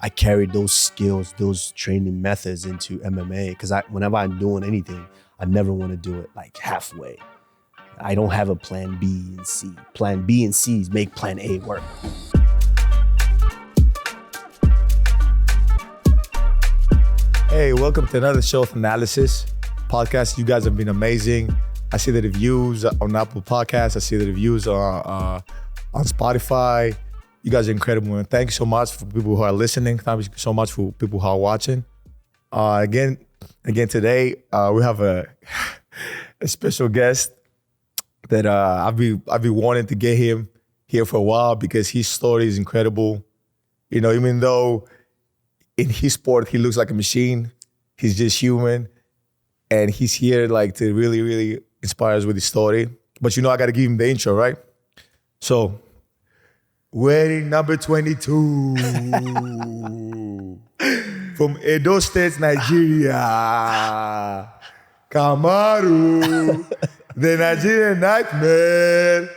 I carried those skills, those training methods into MMA because whenever I'm doing anything, I never want to do it like halfway. I don't have a plan B and C. Plan B and C make plan A work. Hey, welcome to another show of Thanalysis podcast. You guys have been amazing. I see the reviews on Apple Podcasts. I see the reviews on Spotify. You guys are incredible, and thank you so much for people who are listening. Thank you so much for people who are watching. Again today we have a special guest that I've been wanting to get him here for a while because his story is incredible. You know, even though in his sport he looks like a machine, he's just human, and he's here like to really, really inspire us with his story. But you know, I got to give him the intro, right? So, wearing number 22 from Edo State, Nigeria, Kamaru, the Nigerian Nightmare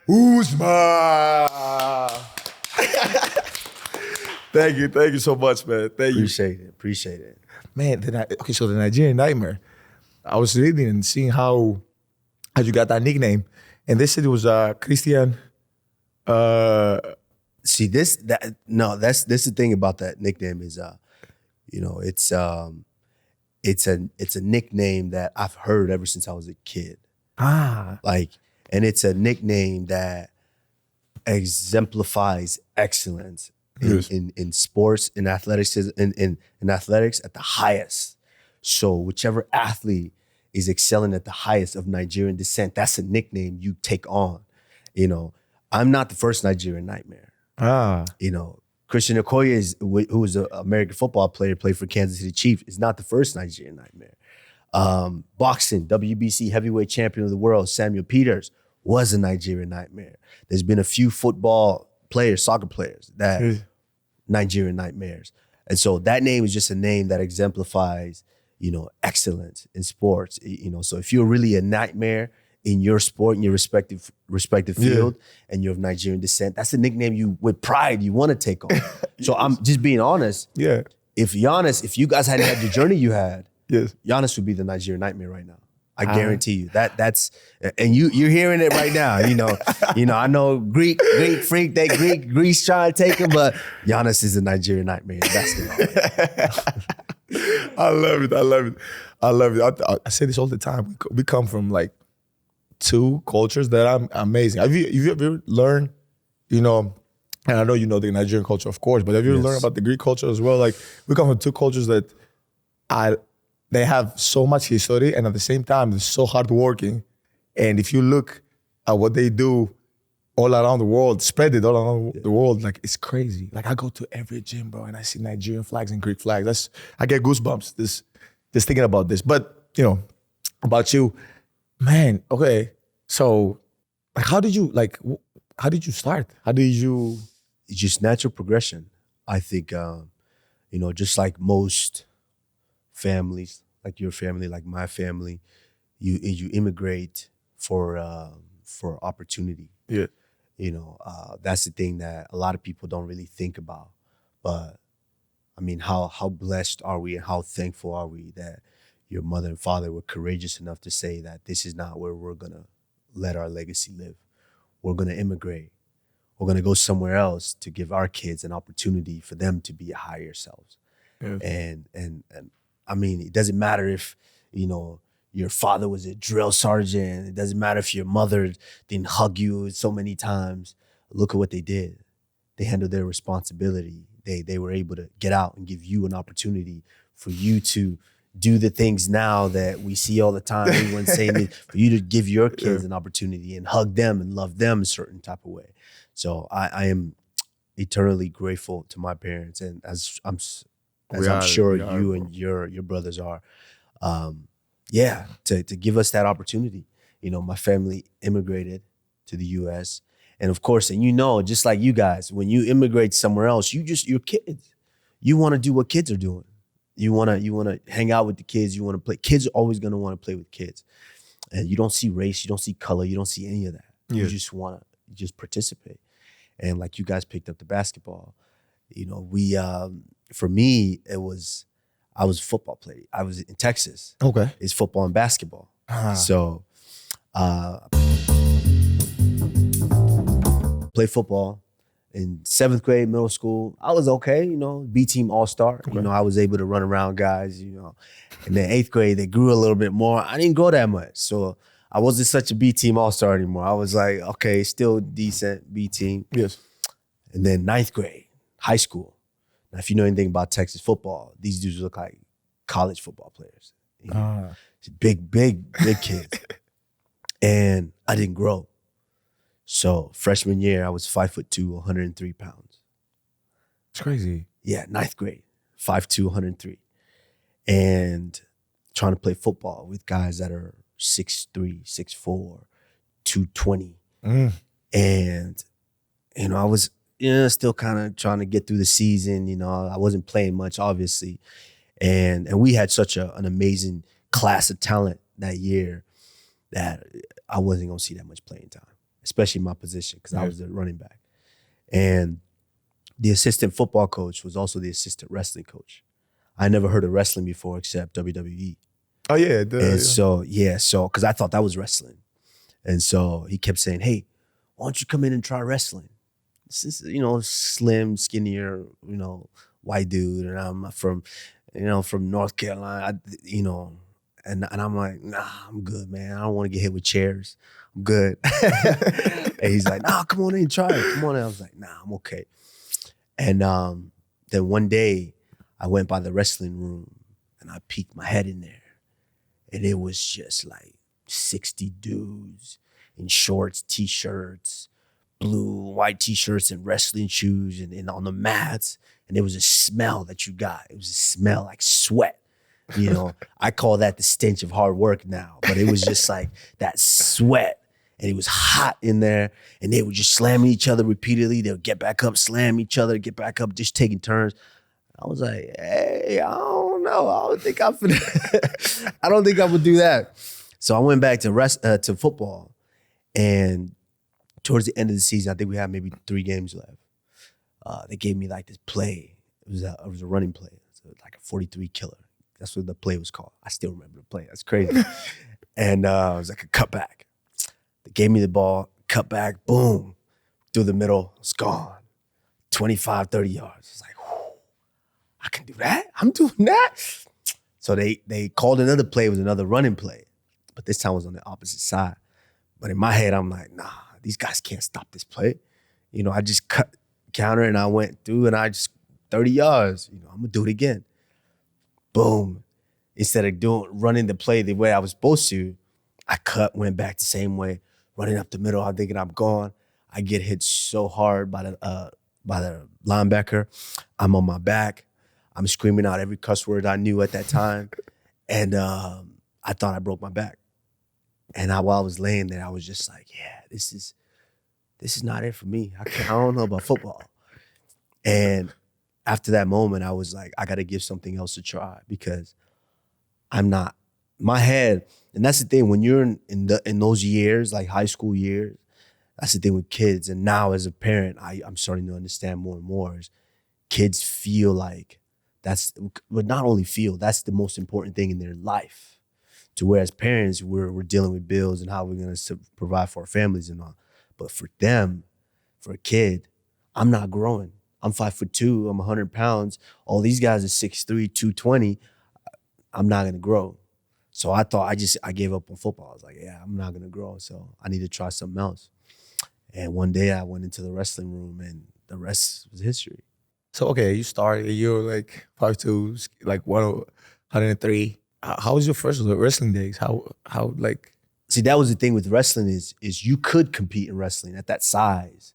Usman. Thank you so much, man. Thank you. Appreciate it. Man, so the Nigerian Nightmare. I was reading and seeing how you got that nickname, and they said it was Christian. See that's the thing about that nickname is, you know, it's a nickname that I've heard ever since I was a kid. And it's a nickname that exemplifies excellence in sports, in athletics, in athletics at the highest. So whichever athlete is excelling at the highest of Nigerian descent, that's a nickname you take on. You know, I'm not the first Nigerian Nightmare. You know, Christian Okoye, who was an American football player, played for Kansas City Chiefs, is not the first Nigerian Nightmare. Boxing, WBC heavyweight champion of the world, Samuel Peters, was a Nigerian Nightmare. There's been a few football players, soccer players, that Nigerian Nightmares. And so that name is just a name that exemplifies, you know, excellence in sports. You know, so if you're really a nightmare in your sport, in your respective field, and you're of Nigerian descent, that's a nickname you, with pride, you want to take on. So I'm just being honest. Yeah. If you guys hadn't had the journey you had, Yes. Giannis would be the Nigerian Nightmare right now. I guarantee you that's, and you're hearing it right now. You know, I know Greek freak, Greece trying to take him, but Giannis is the Nigerian Nightmare in basketball. I love it. I say this all the time. We come from like two cultures that are amazing. Have you ever learned, you know, and I know you know the Nigerian culture, of course, but have you ever learned about the Greek culture as well? Like, we come from two cultures that they have so much history, and at the same time, they're so hardworking. And if you look at what they do all around the world, spread it all around the world, like, it's crazy. Like, I go to every gym, bro, and I see Nigerian flags and Greek flags. I get goosebumps just thinking about this. But, you know, about you, man, okay, so like, how did you start? How did you? It's just natural progression. I think, you know, just like most families, like your family, like my family, you immigrate for opportunity. Yeah. You know, that's the thing that a lot of people don't really think about. But I mean, how blessed are we, and how thankful are we that your mother and father were courageous enough to say that this is not where we're gonna let our legacy live. We're gonna immigrate. We're gonna go somewhere else to give our kids an opportunity for them to be higher selves. Yeah. And I mean, it doesn't matter if, you know, your father was a drill sergeant. It doesn't matter if your mother didn't hug you so many times. Look at what they did. They handled their responsibility. They were able to get out and give you an opportunity for you to do the things now that we see all the time. Everyone's saying it, for you to give your kids an opportunity and hug them and love them a certain type of way. So I am eternally grateful to my parents, and as I'm sure you and your brothers are, to give us that opportunity. You know, my family immigrated to the U.S. And of course, and you know, just like you guys, when you immigrate somewhere else, you're kids. You want to do what kids are doing. You want to hang out with the kids. You want to play. Kids are always going to want to play with kids. And you don't see race, you don't see color, you don't see any of that. Yeah. You just want to participate. And like you guys picked up the basketball, You know, for me, I was a football player. I was in Texas. Okay. It's football and basketball. So play football in 7th grade, middle school. I was okay, you know, B team all-star. Okay. You know, I was able to run around guys, you know. And then 8th grade, they grew a little bit more. I didn't grow that much. So I wasn't such a B team all-star anymore. I was like, okay, still decent B team. Yes. And then 9th grade, high school. Now, if you know anything about Texas football, these dudes look like college football players. You know? Big kids. And I didn't grow. So freshman year, I was 5'2", 103 pounds. It's crazy. Yeah, 9th grade, 5'2", 103. And trying to play football with guys that are 6'3", 6'4", 220. And, you know, I was still kind of trying to get through the season. You know, I wasn't playing much, obviously. And we had such an amazing class of talent that year that I wasn't going to see that much playing time, especially my position, because I was the running back. And the assistant football coach was also the assistant wrestling coach. I never heard of wrestling before except WWE. Oh, yeah. So because I thought that was wrestling. And so he kept saying, hey, why don't you come in and try wrestling? This is, you know, slim, skinnier, you know, white dude. And I'm from North Carolina, you know. And I'm like, nah, I'm good, man. I don't want to get hit with chairs. I'm good. And he's like, nah, come on in, try it. Come on in. I was like, nah, I'm okay. And then one day, I went by the wrestling room and I peeked my head in there. And it was just like 60 dudes in shorts, T-shirts, blue, white T-shirts and wrestling shoes and on the mats. And there was a smell that you got. It was a smell like sweat. You know, I call that the stench of hard work now, but it was just like that sweat, and it was hot in there, and they were just slamming each other repeatedly. They would get back up, slam each other, get back up, just taking turns. I was like, hey, I don't know. I don't think I would do that. So I went back to football, and towards the end of the season, I think we had maybe 3 games left. They gave me like this play. It was a running play, so like a 43 killer. That's what the play was called. I still remember the play. That's crazy. And it was like a cutback. They gave me the ball, cut back, boom, through the middle, it's gone. 25, 30 yards. It's like, whew, I can do that? I'm doing that? So they called another play. It was another running play. But this time it was on the opposite side. But in my head, I'm like, nah, these guys can't stop this play. You know, I just cut counter and I went through and I just 30 yards. You know, I'm going to do it again. Boom. Instead of running the play the way I was supposed to, I went back the same way, running up the middle. I'm thinking I'm gone. I get hit so hard by the linebacker. I'm on my back. I'm screaming out every cuss word I knew at that time. And I thought I broke my back. And while I was laying there, I was just like, yeah, this is not it for me. I don't know about football. And after that moment, I was like, I got to give something else a try, because my head, and that's the thing, when you're in those years, like high school years, that's the thing with kids. And now as a parent, I'm starting to understand more and more is kids feel like but not only feel, that's the most important thing in their life. To where as parents, we're dealing with bills and how we're going to provide for our families and all. But for them, for a kid, I'm not growing. I'm 5'2", I'm 100 pounds. All these guys are 6'3", 220. I'm not gonna grow. So I thought I gave up on football. I was like, yeah, I'm not gonna grow. So I need to try something else. And one day I went into the wrestling room and the rest was history. So, okay, you started, you're like 5'2", like 103. How was your first wrestling days? How like? See, that was the thing with wrestling is you could compete in wrestling at that size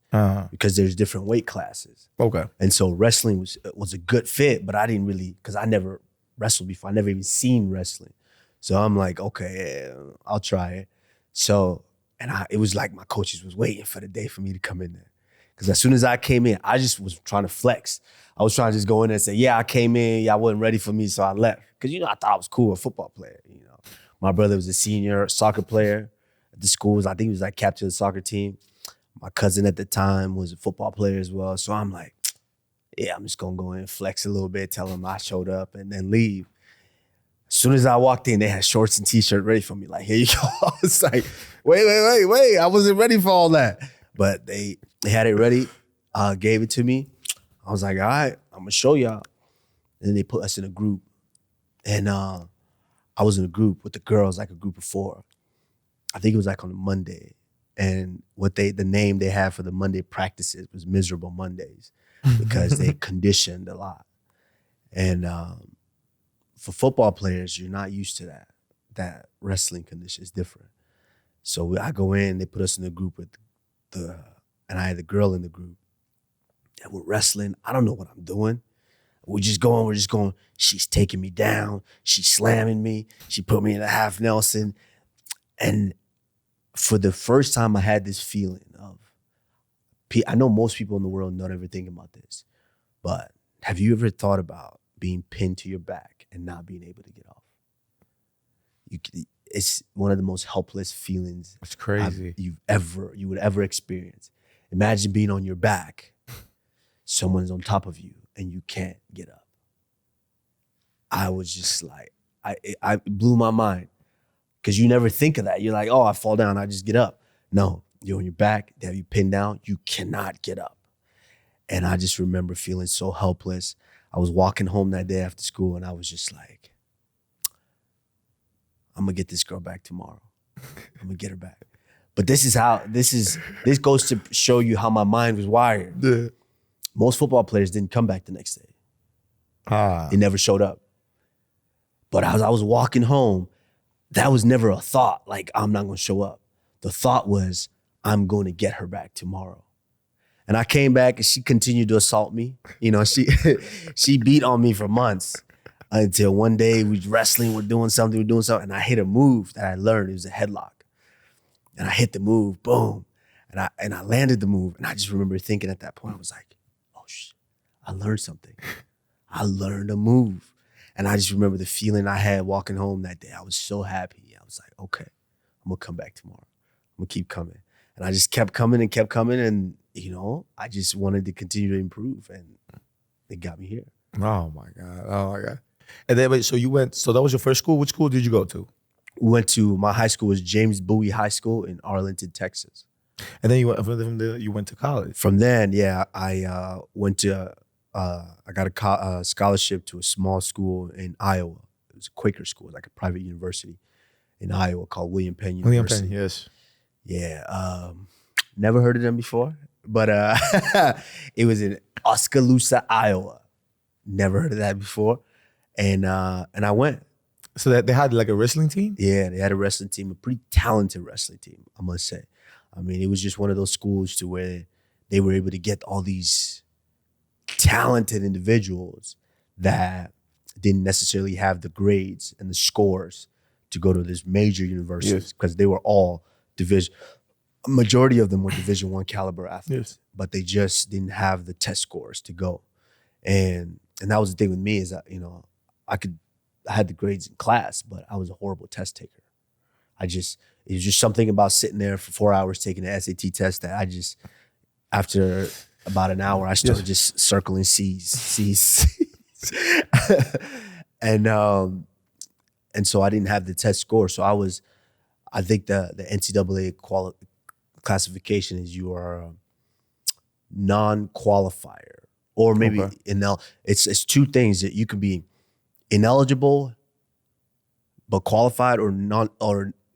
because there's different weight classes. Okay. And so wrestling was a good fit, but I didn't really, because I never wrestled before. I never even seen wrestling. So I'm like, okay, yeah, I'll try it. So, and it was like my coaches was waiting for the day for me to come in there. Because as soon as I came in, I just was trying to flex. I was trying to just go in there and say, yeah, I came in, y'all wasn't ready for me, so I left. Because, I thought I was cool, a football player, My brother was a senior soccer player at the schools. I think he was like captain of the soccer team. My cousin at the time was a football player as well. So I'm like, yeah, I'm just gonna go in, flex a little bit, tell them I showed up, and then leave. As soon as I walked in, they had shorts and t-shirt ready for me. Like, here you go. I was like, wait. I wasn't ready for all that. But they had it ready, gave it to me. I was like, all right, I'm gonna show y'all. And then they put us in a group. And I was in a group with the girls, like a group of 4. I think it was like on a Monday. And the name they had for the Monday practices was Miserable Mondays because they conditioned a lot. And for football players, you're not used to that. That wrestling condition is different. So I go in, they put us in a group with and I had a girl in the group. And we're wrestling. I don't know what I'm doing. We're just going. She's taking me down. She's slamming me. She put me in a half Nelson. And for the first time, I had this feeling of, I know most people in the world don't ever think about this, but have you ever thought about being pinned to your back and not being able to get off? It's one of the most helpless feelings it's crazy. you would ever experience. Imagine being on your back, someone's on top of you, and you can't get up. I was just like, it blew my mind. Because you never think of that. You're like, oh, I fall down, I just get up. No, you're on your back, they have you pinned down, you cannot get up. And I just remember feeling so helpless. I was walking home that day after school and I was just like, I'm gonna get this girl back tomorrow. I'm gonna get her back. But this goes to show you how my mind was wired. Yeah. Most football players didn't come back the next day. They never showed up. But as I was walking home, that was never a thought, like, I'm not gonna show up. The thought was, I'm gonna get her back tomorrow. And I came back and she continued to assault me. You know, she beat on me for months until one day we wrestling, we're doing something, and I hit a move that I learned. It was a headlock. And I hit the move, boom. And I landed the move. And I just remember thinking at that point, I was like, oh shit, I learned something. I learned a move. And I just remember the feeling I had walking home that day. I was so happy. I was like, okay, I'm gonna come back tomorrow. I'm gonna keep coming. And I just kept coming. And, you know, I just wanted to continue to improve. And it got me here. Oh my God. And then, so that was your first school? Which school did you go to? My high school was James Bowie High School in Arlington, Texas. And then you went to college? From then, yeah, I went to, I got a scholarship to a small school in Iowa. It was a Quaker school, like a private university in Iowa called William Penn University. William Penn, yes. Yeah, never heard of them before, but it was in Oskaloosa, Iowa. Never heard of that before, and I went. So that they had like a wrestling team? Yeah, they had a wrestling team, a pretty talented wrestling team, I must say. I mean, it was just one of those schools to where they were able to get all these talented individuals that didn't necessarily have the grades and the scores to go to this major universities, because they were all division. A majority of them were Division I caliber athletes, but they just didn't have the test scores to go. And that was the thing with me, is that, you know, I had the grades in class, but I was a horrible test taker. It was just something about sitting there for 4 hours taking the SAT test that after about an hour, I started just circling C's. And so I didn't have the test score. So I think the NCAA classification is you are a non-qualifier, or maybe it's two things, that you can be ineligible but qualified, or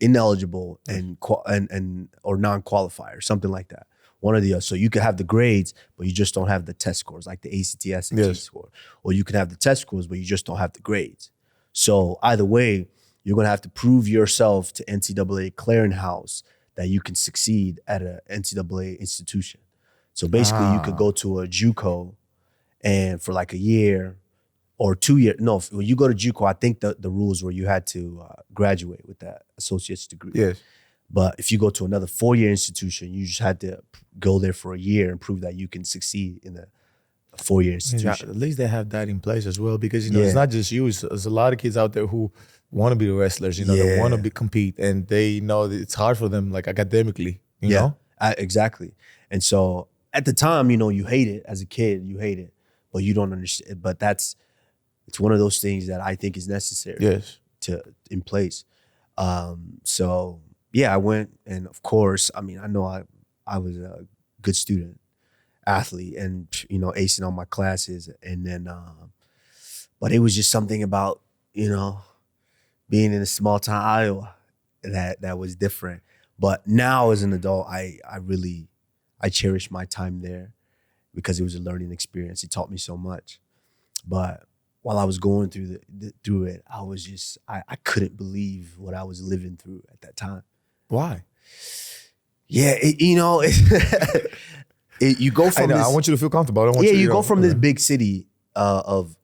ineligible or non-qualifier, something like that. One or the other. So you could have the grades, but you just don't have the test scores, like the ACT, SAT score. Or you can have the test scores, but you just don't have the grades. So either way, you're gonna have to prove yourself to NCAA clearinghouse that you can succeed at an NCAA institution. So basically, you could go to a JUCO, and for like a year or 2 years. No, when you go to JUCO, I think the rules were you had to graduate with that associate's degree. Yes. But if you go to another 4-year institution, you just had to go there for a year and prove that you can succeed in a 4-year institution. At least they have that in place as well, because, you know, it's not just you. There's a lot of kids out there who want to be wrestlers, you know, they want to compete, and they know that it's hard for them, like academically, you know? Exactly. And so at the time, you know, you hate it as a kid, you hate it. but you don't understand. But it's one of those things that I think is necessary. Yes. In place. So yeah, I went, and of course, I mean, I know I was a good student, athlete, and acing all my classes, and then but it was just something about being in a small town Iowa that was different. But now as an adult, I cherish my time there because it was a learning experience. It taught me so much. But while I was going through it, I was just I couldn't believe what I was living through at that time. Why? Yeah, you go from I want you to feel comfortable. I don't want you go from this big city of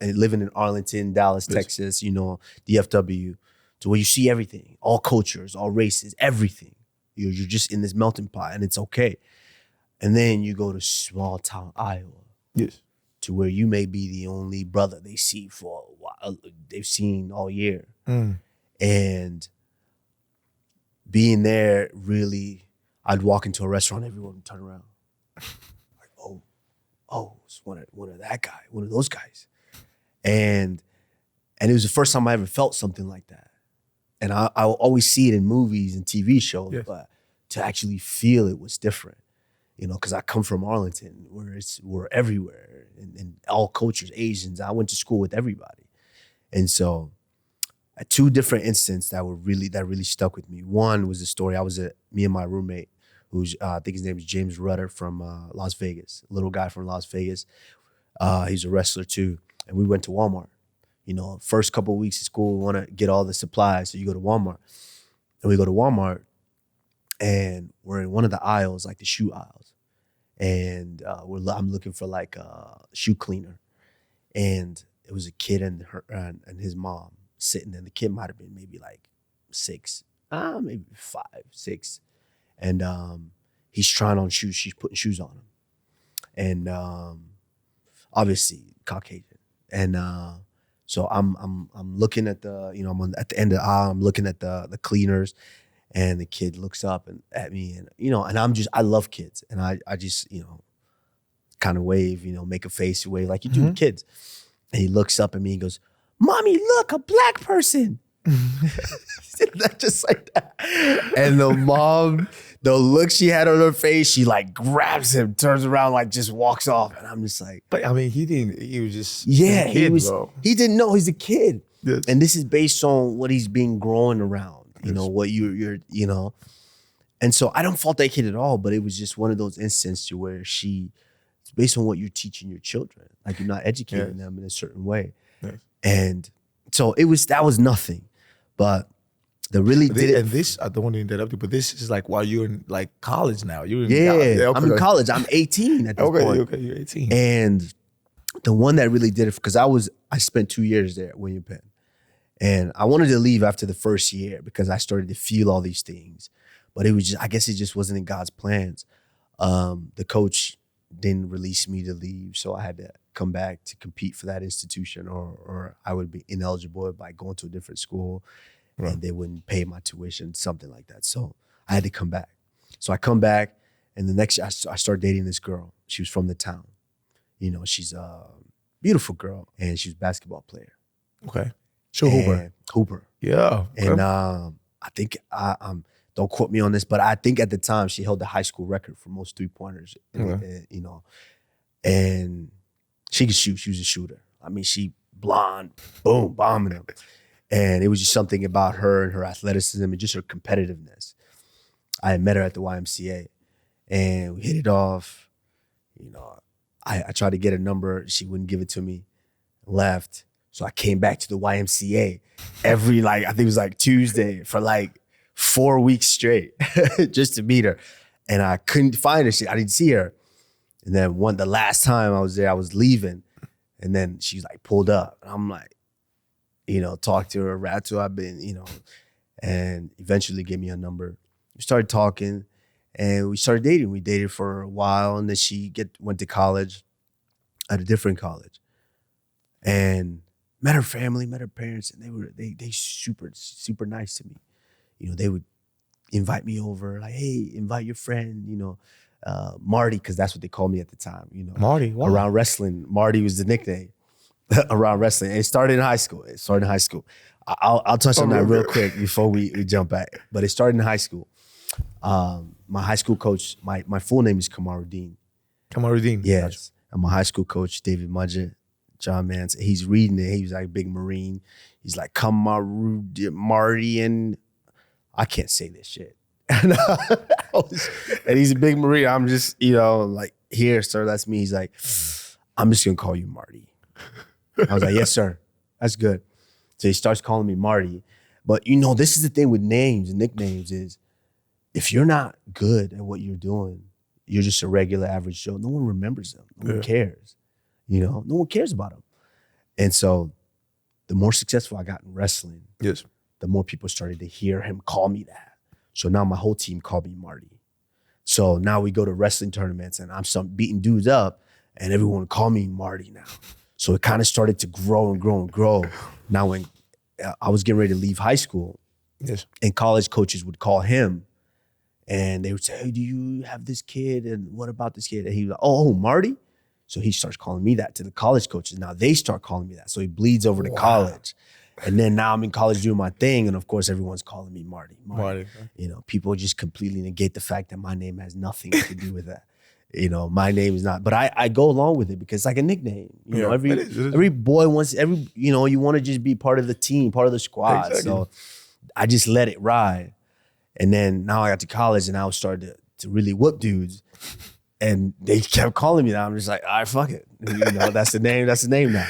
living in Arlington, Dallas, Texas, DFW, to where you see everything, all cultures, all races, everything. You're just in this melting pot, and it's okay. And then you go to small town Iowa. Yes. To where you may be the only brother they see for a while, they've seen all year. And being there, really, I'd walk into a restaurant, everyone would turn around. Like, oh, it's one of those guys. And it was the first time I ever felt something like that. And I always see it in movies and TV shows, but to actually feel it was different. Because I come from Arlington, where we're everywhere, and all cultures, Asians. I went to school with everybody, and so two different instances that really stuck with me. One was the story. Me and my roommate, who's I think his name is James Rudder from Las Vegas, a little guy from Las Vegas. He's a wrestler too, and we went to Walmart. First couple of weeks of school, we want to get all the supplies, so you go to Walmart, and we go to Walmart. And we're in one of the aisles, like the shoe aisles. And I'm looking for like a shoe cleaner. And it was a kid and his mom sitting there. The kid might have been maybe like 6, maybe 5, 6. And he's trying on shoes. She's putting shoes on him. And obviously Caucasian. And so I'm looking at I'm at the end of the aisle. I'm looking at the cleaners. And the kid looks up at me, and and I love kids, and I just kind of wave, make a face wave like you do with kids. And he looks up at me and goes, "Mommy, look, a black person." Just like that. And the mom, the look she had on her face, she like grabs him, turns around, like just walks off, and I'm just like, but I mean, he was just a kid, bro. He didn't know he's a kid, yes. And this is based on what he's been growing around. What you're and so I don't fault that kid at all, but it was just one of those instances where it's based on what you're teaching your children. Like you're not educating them in a certain way. Yes. And so that was nothing. But I don't want to interrupt you, but this is like while you're in like college now. You're in college. Okay. I'm in college. I'm 18 at this point. Okay, you're 18. And the one that really did it, because I spent 2 years there at William Penn. And I wanted to leave after the first year because I started to feel all these things. But I guess it just wasn't in God's plans. The coach didn't release me to leave, so I had to come back to compete for that institution, or I would be ineligible by going to a different school, and they wouldn't pay my tuition, something like that. So I had to come back. So I come back, and the next year I started dating this girl. She was from the town. She's a beautiful girl, and she was a basketball player. Okay. Hooper. Yeah. Okay. And I think don't quote me on this, but I think at the time she held the high school record for most 3-pointers. And she could shoot. She was a shooter. I mean, she blonde, boom, bombing them. And it was just something about her and her athleticism and just her competitiveness. I had met her at the YMCA, and we hit it off. I tried to get her number. She wouldn't give it to me. Left. So I came back to the YMCA every I think it was like Tuesday for like 4 weeks straight just to meet her. And I couldn't find her. I didn't see her. And then the last time I was there, I was leaving. And then she's like pulled up. And I'm like, talk to her, rat to her. I've been, and eventually gave me a number. We started talking and we started dating. We dated for a while, and then she went to college at a different college. And met her family, met her parents, and they super, super nice to me. They would invite me over, like, hey, invite your friend, Marty, because that's what they called me at the time. Marty, wow. Around wrestling, Marty was the nickname. Around wrestling, it started in high school. I'll touch on that real quick before we jump back. But it started in high school. My high school coach, my full name is Kamaru Dean. Kamaru Dean. Yes. Gotcha. And my high school coach, David Mudgett, John Mance, he's reading it. He was like a big Marine. He's like, Kamaru, Marty, and I can't say this shit. And he's a big Marine. I'm just, like, here, sir, that's me. He's like, I'm just gonna call you Marty. I was like, yes, sir. That's good. So he starts calling me Marty. But this is the thing with names and nicknames is if you're not good at what you're doing, you're just a regular average Joe. No one remembers them. No one cares. No one cares about them. And so the more successful I got in wrestling, yes, the more people started to hear him call me that. So now my whole team called me Marty. So now we go to wrestling tournaments and I'm beating dudes up and everyone call me Marty now. So it kind of started to grow and grow and grow. Now when I was getting ready to leave high school, yes, and college coaches would call him and they would say, hey, do you have this kid? And what about this kid? And he was like, oh, Marty? So he starts calling me that to the college coaches. Now they start calling me that. So he bleeds over to college. And then now I'm in college doing my thing. And of course, everyone's calling me Marty. Marty. People just completely negate the fact that my name has nothing to do with that. My name is not, but I go along with it because it's like a nickname. Every boy wants, you want to just be part of the team, part of the squad. Exactly. So I just let it ride. And then now I got to college and I was starting to really whoop dudes. And they kept calling me that. I'm just like, all right, fuck it. That's the name. That's the name now.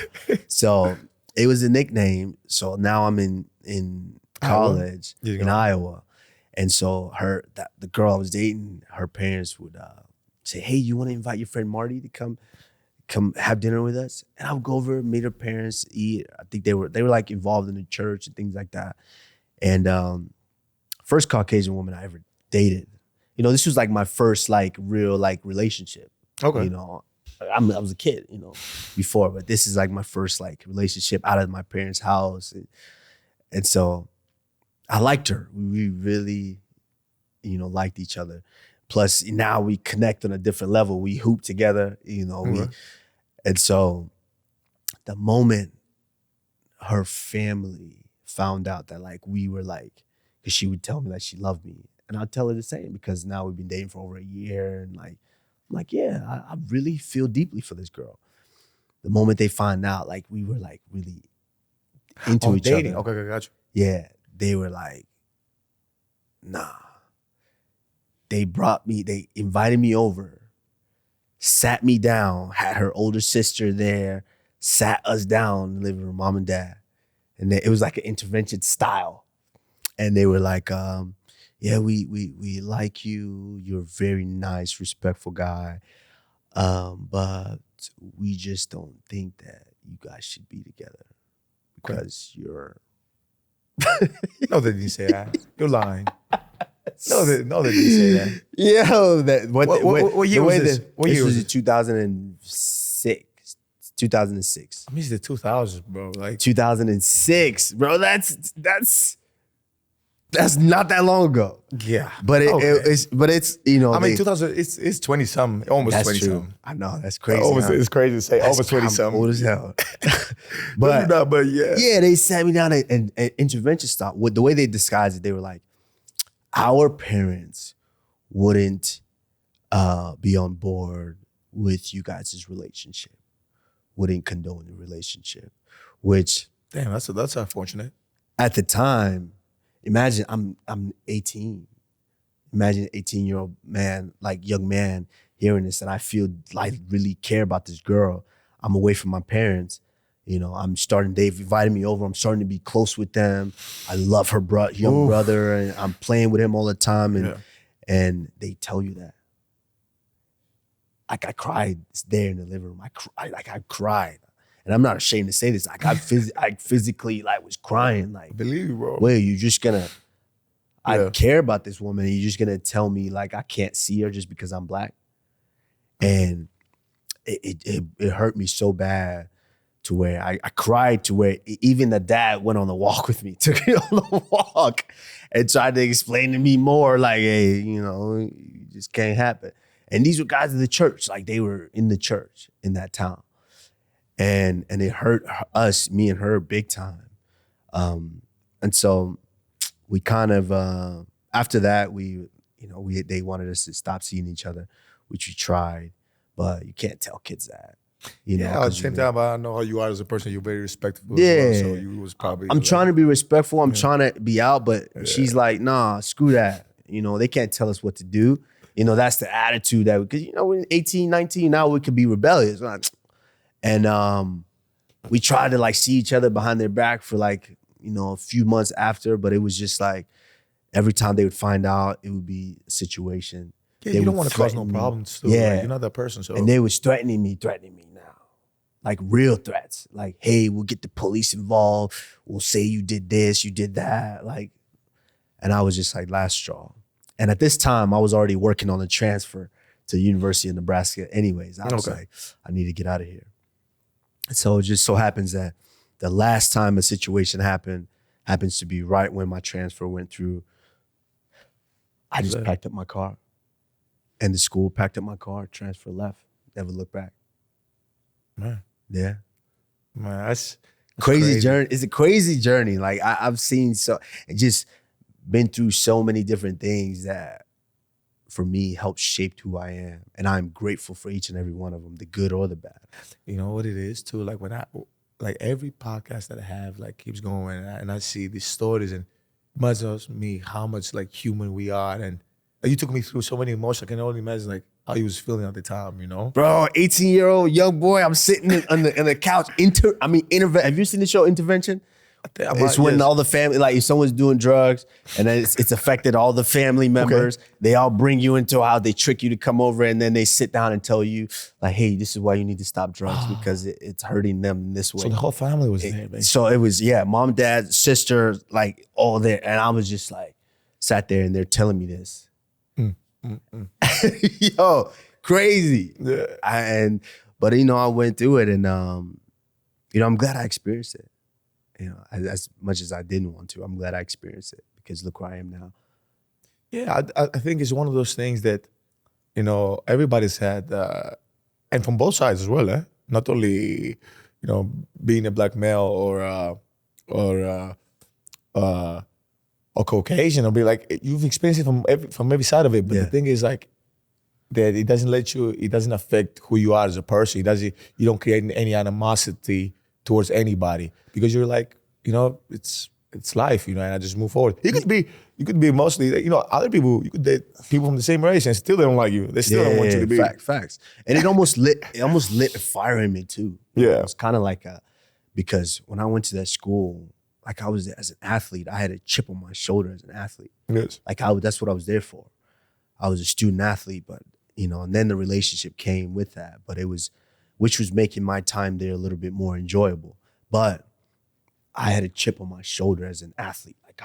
So it was a nickname. So now I'm in college in Iowa. And so the girl I was dating, her parents would say, hey, you want to invite your friend Marty to come have dinner with us? And I would go over, meet her parents, eat. I think they were like involved in the church and things like that. And first Caucasian woman I ever dated. This was like my first like real like relationship. Okay. I was a kid, before, but this is like my first like relationship out of my parents' house. And so I liked her. We really, liked each other. Plus now we connect on a different level. We hoop together, and so the moment her family found out that like we were like, because she would tell me that she loved me. And I'd tell her the same because now we've been dating for over a year. And I'm like, yeah, I really feel deeply for this girl. The moment they find out, like we were like really into each dating. other. Okay, gotcha. Yeah, they were like, nah. They invited me over, sat me down, had her older sister there, sat us down in the living room, mom and dad. And it was like an intervention style. And they were like, yeah, we like you. You're a very nice, respectful guy. But we just don't think that you guys should be together because you're... No, they didn't say that. You're lying. No, they didn't say that. Yeah. What year was this? What year was it? 2006. 2006. I mean, it's the 2000s, bro. Like 2006, bro. That's not that long ago. Yeah, but it's 2000. It's 20 something, almost 20 something. I know that's crazy. It's crazy to say over 20 something. Old as hell. but yeah, they sat me down and intervention style. With the way they disguised it, they were like, our parents wouldn't be on board with you guys' relationship, wouldn't condone the relationship, which damn, that's unfortunate. At the time, imagine I'm 18. Imagine an 18-year-old man, like young man, hearing this, and I feel like really care about this girl. I'm away from my parents. They've invited me over. I'm starting to be close with them. I love her young brother, and I'm playing with him all the time. And they tell you that. Like I cried there in the living room. I cried. And I'm not ashamed to say this. Like I physically like was crying. Like, I believe you, bro. Wait, you just gonna? I care about this woman, and you're just gonna tell me like I can't see her just because I'm black? And it hurt me so bad to where I cried to where even the dad went on the walk with me, took me on the walk, and tried to explain to me more like, hey, you just can't happen. And these were guys of the church, like they were in the church in that town. And it hurt us, me and her, big time. And so we kind of, after that, they wanted us to stop seeing each other, which we tried, but you can't tell kids that. At the same time, I know how you are as a person. You're very respectful. Yeah. As well, so you was probably. I'm trying to be respectful. I'm trying to be out, but she's like, nah, screw that. They can't tell us what to do. That's the attitude that, because, we're 18, 19, now we could be rebellious. And we tried to like see each other behind their back for like, a few months after, but it was just like, every time they would find out, it would be a situation. Yeah, you don't want to cause no problems too. Yeah. Like, you're not that person. So. And they was threatening me now. Like real threats. Like, hey, we'll get the police involved. We'll say you did this, you did that. Like, and I was just like, last straw. And at this time, I was already working on a transfer to the University of Nebraska anyways. I was like, I need to get out of here. And so it just so happens that the last time a situation happens to be right when my transfer went through. I just packed up my car. And the school packed up my car, transfer left, never looked back. Man. Yeah. Man, that's crazy journey. It's a crazy journey. Like I've seen and just been through so many different things that for me helped shape who I am. And I'm grateful for each and every one of them, the good or the bad. You know what it is too? Like like every podcast that I have like keeps going and I see these stories and it reminds me how much like human we are. And you took me through so many emotions. I can only imagine like how you was feeling at the time, Bro, 18-year-old young boy, I'm sitting on the couch. Have you seen the show Intervention? It's when all the family, like if someone's doing drugs and then it's affected all the family members, they all bring you into a house, they trick you to come over and then they sit down and tell you like, hey, this is why you need to stop drugs because it's hurting them in this way. So the whole family was there, basically. So it was, mom, dad, sister, like all there. And I was just like, sat there and they're telling me this. Yo, crazy. Yeah. But I went through it and I'm glad I experienced it. As much as I didn't want to, I'm glad I experienced it because look where I am now. Yeah, I think it's one of those things that, everybody's had, and from both sides as well, not only, being a black male or Caucasian, or be like, you've experienced it from every side of it. But the thing is like, that it doesn't affect who you are as a person. You don't create any animosity towards anybody because you're like, it's life, and I just move forward. You could be mostly, other people, you could date people from the same race and still they don't like you. They still don't want you to be. Facts. And it almost lit a fire in me too. Yeah. It's kind of like because when I went to that school, like I was as an athlete, I had a chip on my shoulder as an athlete. Yes. Like that's what I was there for. I was a student athlete, but and then the relationship came with that. But which was making my time there a little bit more enjoyable. But I had a chip on my shoulder as an athlete. Like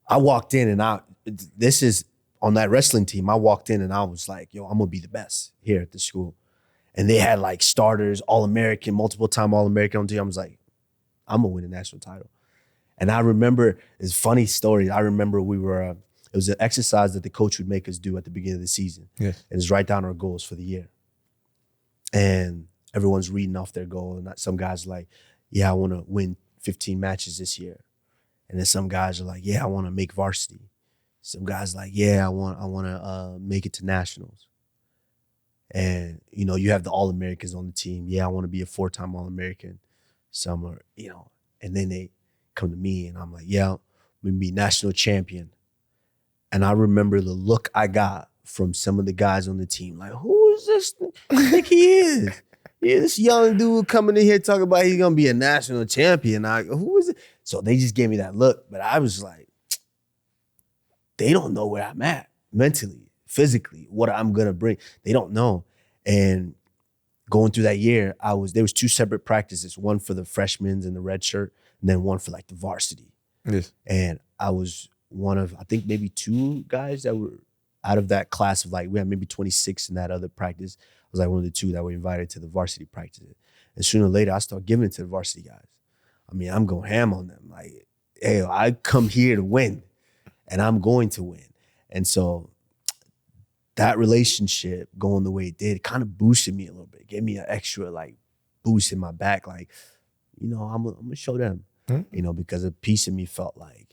I walked in and this is on that wrestling team. I walked in and I was like, yo, I'm gonna be the best here at the school. And they had like starters, All-American, multiple time All-American on the team. I was like, I'm gonna win a national title. And I remember, it's a funny story. I remember it was an exercise that the coach would make us do at the beginning of the season. Yes. And it's write down our goals for the year. And everyone's reading off their goal. And some guys are like, yeah, I want to win 15 matches this year. And then some guys are like, yeah, I want to make varsity. Some guys are like, yeah, I want to make it to nationals. And, you have the All-Americans on the team. Yeah, I want to be a 4-time All-American. Some are, and then they come to me and I'm like, yeah, I'm going to be national champion. And I remember the look I got from some of the guys on the team. Like, who is this? I think he is. Yeah, this young dude coming in here talking about he's going to be a national champion. Who is it? So they just gave me that look. But I was like, they don't know where I'm at mentally, physically, what I'm going to bring. They don't know. And going through that year, there was 2 separate practices, one for the freshmen in the red shirt, and then one for like the varsity. Yes. And I was one of, I think maybe 2 guys that were out of that class of like, we had maybe 26 in that other practice. I was like one of the 2 that were invited to the varsity practice. And sooner or later, I started giving it to the varsity guys. I mean, I'm going ham on them. Like, hey, I come here to win, and I'm going to win. And so that relationship going the way it did kind of boosted me a little bit, gave me an extra like boost in my back. Like, you know, I'm gonna show them, you know, because a piece of me felt like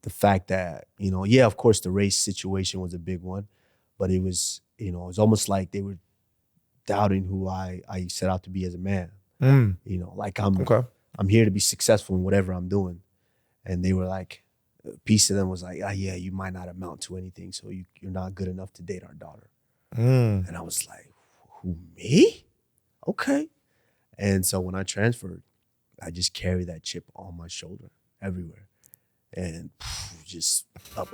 the fact that, you know, yeah, of course the race situation was a big one, but it was, you know, it was almost like they were doubting who I set out to be as a man. You know, like I'm here to be successful in whatever I'm doing. And they were like, a piece of them was like, yeah, you might not amount to anything, so you're not good enough to date our daughter. And I was like, who, me? Okay. And so when I transferred, I just carried that chip on my shoulder everywhere. And just up.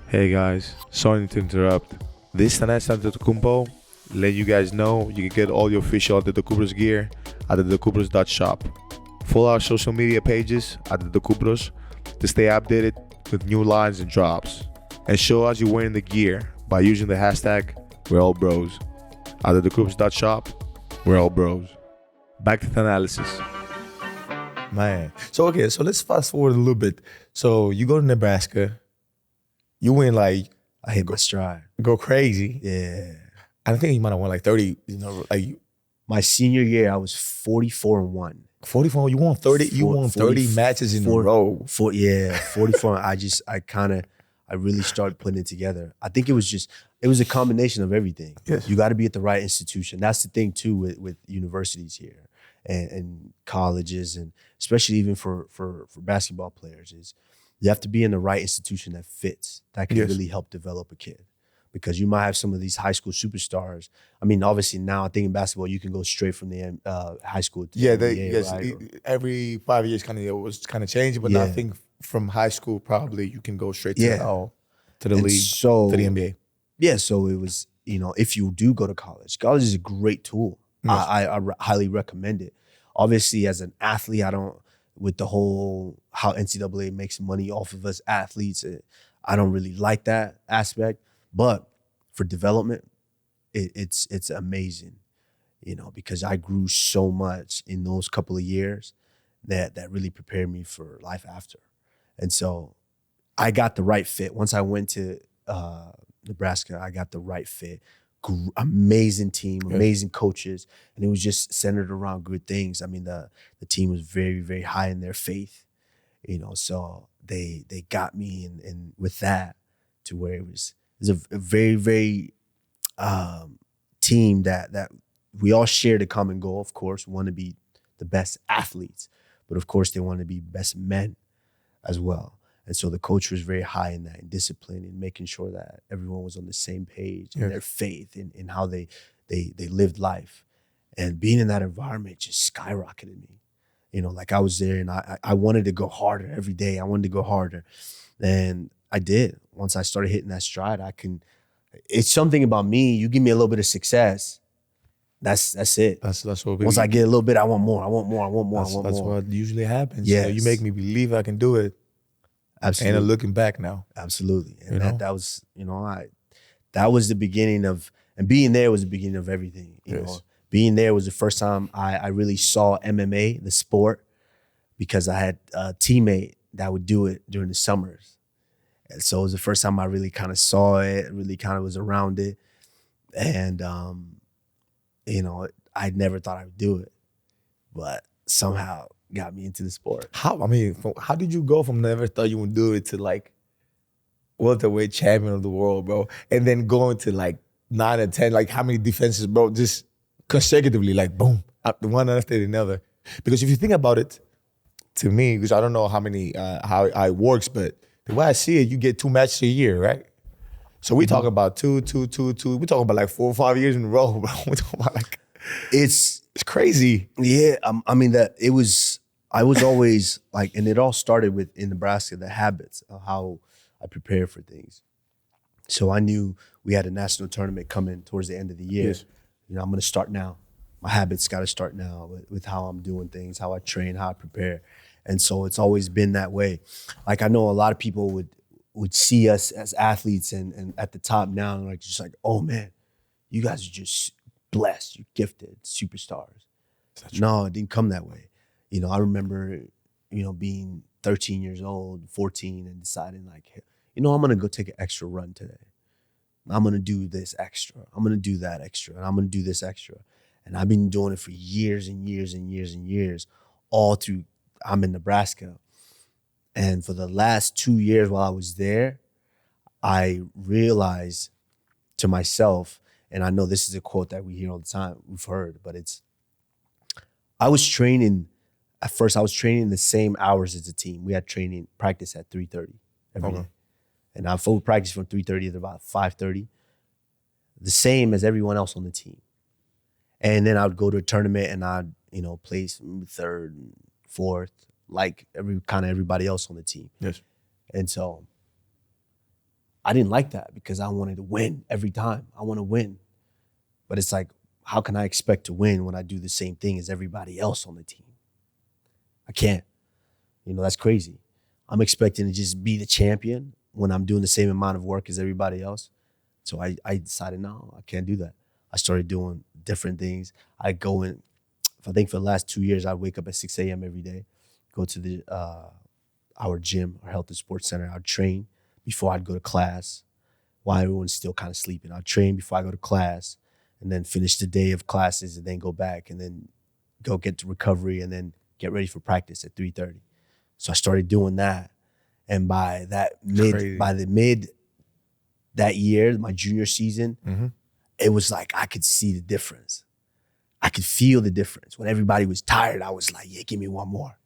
Hey guys, sorry to interrupt. This Thanasis Antetokounmpo, let you guys know you can get all your official Antetokounmpo's gear at the Follow our social media pages at Antetokounmpo's to stay updated with new lines and drops. And show us you're wearing the gear by using the hashtag We're All Bros. At the We're All Bros. Back to the analysis. Man. So let's fast forward a little bit. So you go to Nebraska, you win like, I hit my stride. Go crazy. Yeah. I think you might have won like 30, you know, like my senior year, I was 44-1. 44, you won 30, you won 30 matches in a row. 44. I really started putting it together. I think it was a combination of everything. Yes. You got to be at the right institution. That's the thing too with universities here and colleges, and especially even for basketball players, is you have to be in the right institution that fits, that can really help develop a kid. Because you might have some of these high school superstars. I mean, obviously now I think in basketball you can go straight from the high school to the NBA, right? Every 5 years it was kind of changing, but I think from high school probably you can go straight to the league, to the NBA. Yeah, so it was, you know, if you do go to college is a great tool. Yes. I highly recommend it. Obviously, as an athlete, with the whole how NCAA makes money off of us athletes, I don't really like that aspect. But for development, it's amazing, you know, because I grew so much in those couple of years that really prepared me for life after. And so I got the right fit. Once I went to Nebraska, I got the right fit. Amazing team, amazing coaches, and it was just centered around good things. I mean, the team was very, very high in their faith, you know, so they got me and with that to where it was a very, very team that we all shared a common goal. Of course, we want to be the best athletes, but of course they want to be best men as well. And so the coach was very high in that, in discipline, and making sure that everyone was on the same page in their faith, in how they lived life. And being in that environment just skyrocketed me. You know, like I was there and I wanted to go harder every day. I wanted to go harder. And I did. Once I started hitting that stride, it's something about me. You give me a little bit of success, that's it. That's what Once I get a little bit, I want more. That's what usually happens. Yes. You make me believe I can do it. Absolutely. And looking back now. Absolutely. And that was, you know, that was the beginning of, and being there was the beginning of everything. You know, being there was the first time I really saw MMA, the sport, because I had a teammate that would do it during the summers. And so it was the first time I really kind of saw it, really kind of was around it. And, you know, I never thought I would do it, but somehow got me into the sport. How did you go from never thought you would do it to like welterweight champion of the world, bro? And then going to like 9 and 10, like how many defenses, bro, just consecutively, like boom, one after another. Because if you think about it, to me, because I don't know how it works, but the way I see it, you get 2 matches a year, right? So we talking about two. We talking about like 4 or 5 years in a row, bro. We talking about like it's crazy. Yeah, I mean I was always like, and it all started with in Nebraska, the habits of how I prepare for things. So I knew we had a national tournament coming towards the end of the year. Yes. You know, I'm gonna start now. My habits got to start now with how I'm doing things, how I train, how I prepare. And so it's always been that way. Like I know a lot of people would see us as athletes and at the top now, and like just like, oh man, you guys are just blessed, you're gifted, superstars. No, it didn't come that way. You know, I remember, you know, being 13 years old, 14, and deciding like, you know, I'm gonna go take an extra run today. I'm gonna do this extra. I'm gonna do that extra, and I'm gonna do this extra. And I've been doing it for years and years and years and years, all through. I'm in Nebraska, and for the last 2 years while I was there, I realized to myself, and I know this is a quote that we hear all the time, we've heard, but it's, I was training. At first, I was training the same hours as the team. We had training practice at 3:30 every day. And I would practice from 3:30 to about 5:30, the same as everyone else on the team. And then I would go to a tournament and I'd, you know, place third, fourth, like everybody else on the team. Yes. And so I didn't like that because I wanted to win every time. I want to win. But it's like, how can I expect to win when I do the same thing as everybody else on the team? I can't. You know, that's crazy. I'm expecting to just be the champion when I'm doing the same amount of work as everybody else. So I decided, no, I can't do that. I started doing different things. I go in, I think for the last 2 years, I'd wake up at 6 a.m. every day, go to our gym, our health and sports center. I'd train before I'd go to class while everyone's still kind of sleeping. I'd train before I go to class and then finish the day of classes and then go back and then go get to recovery and then get ready for practice at 3:30. So I started doing that. And by the mid that year, my junior season, it was like I could see the difference. I could feel the difference. When everybody was tired, I was like, yeah, give me one more.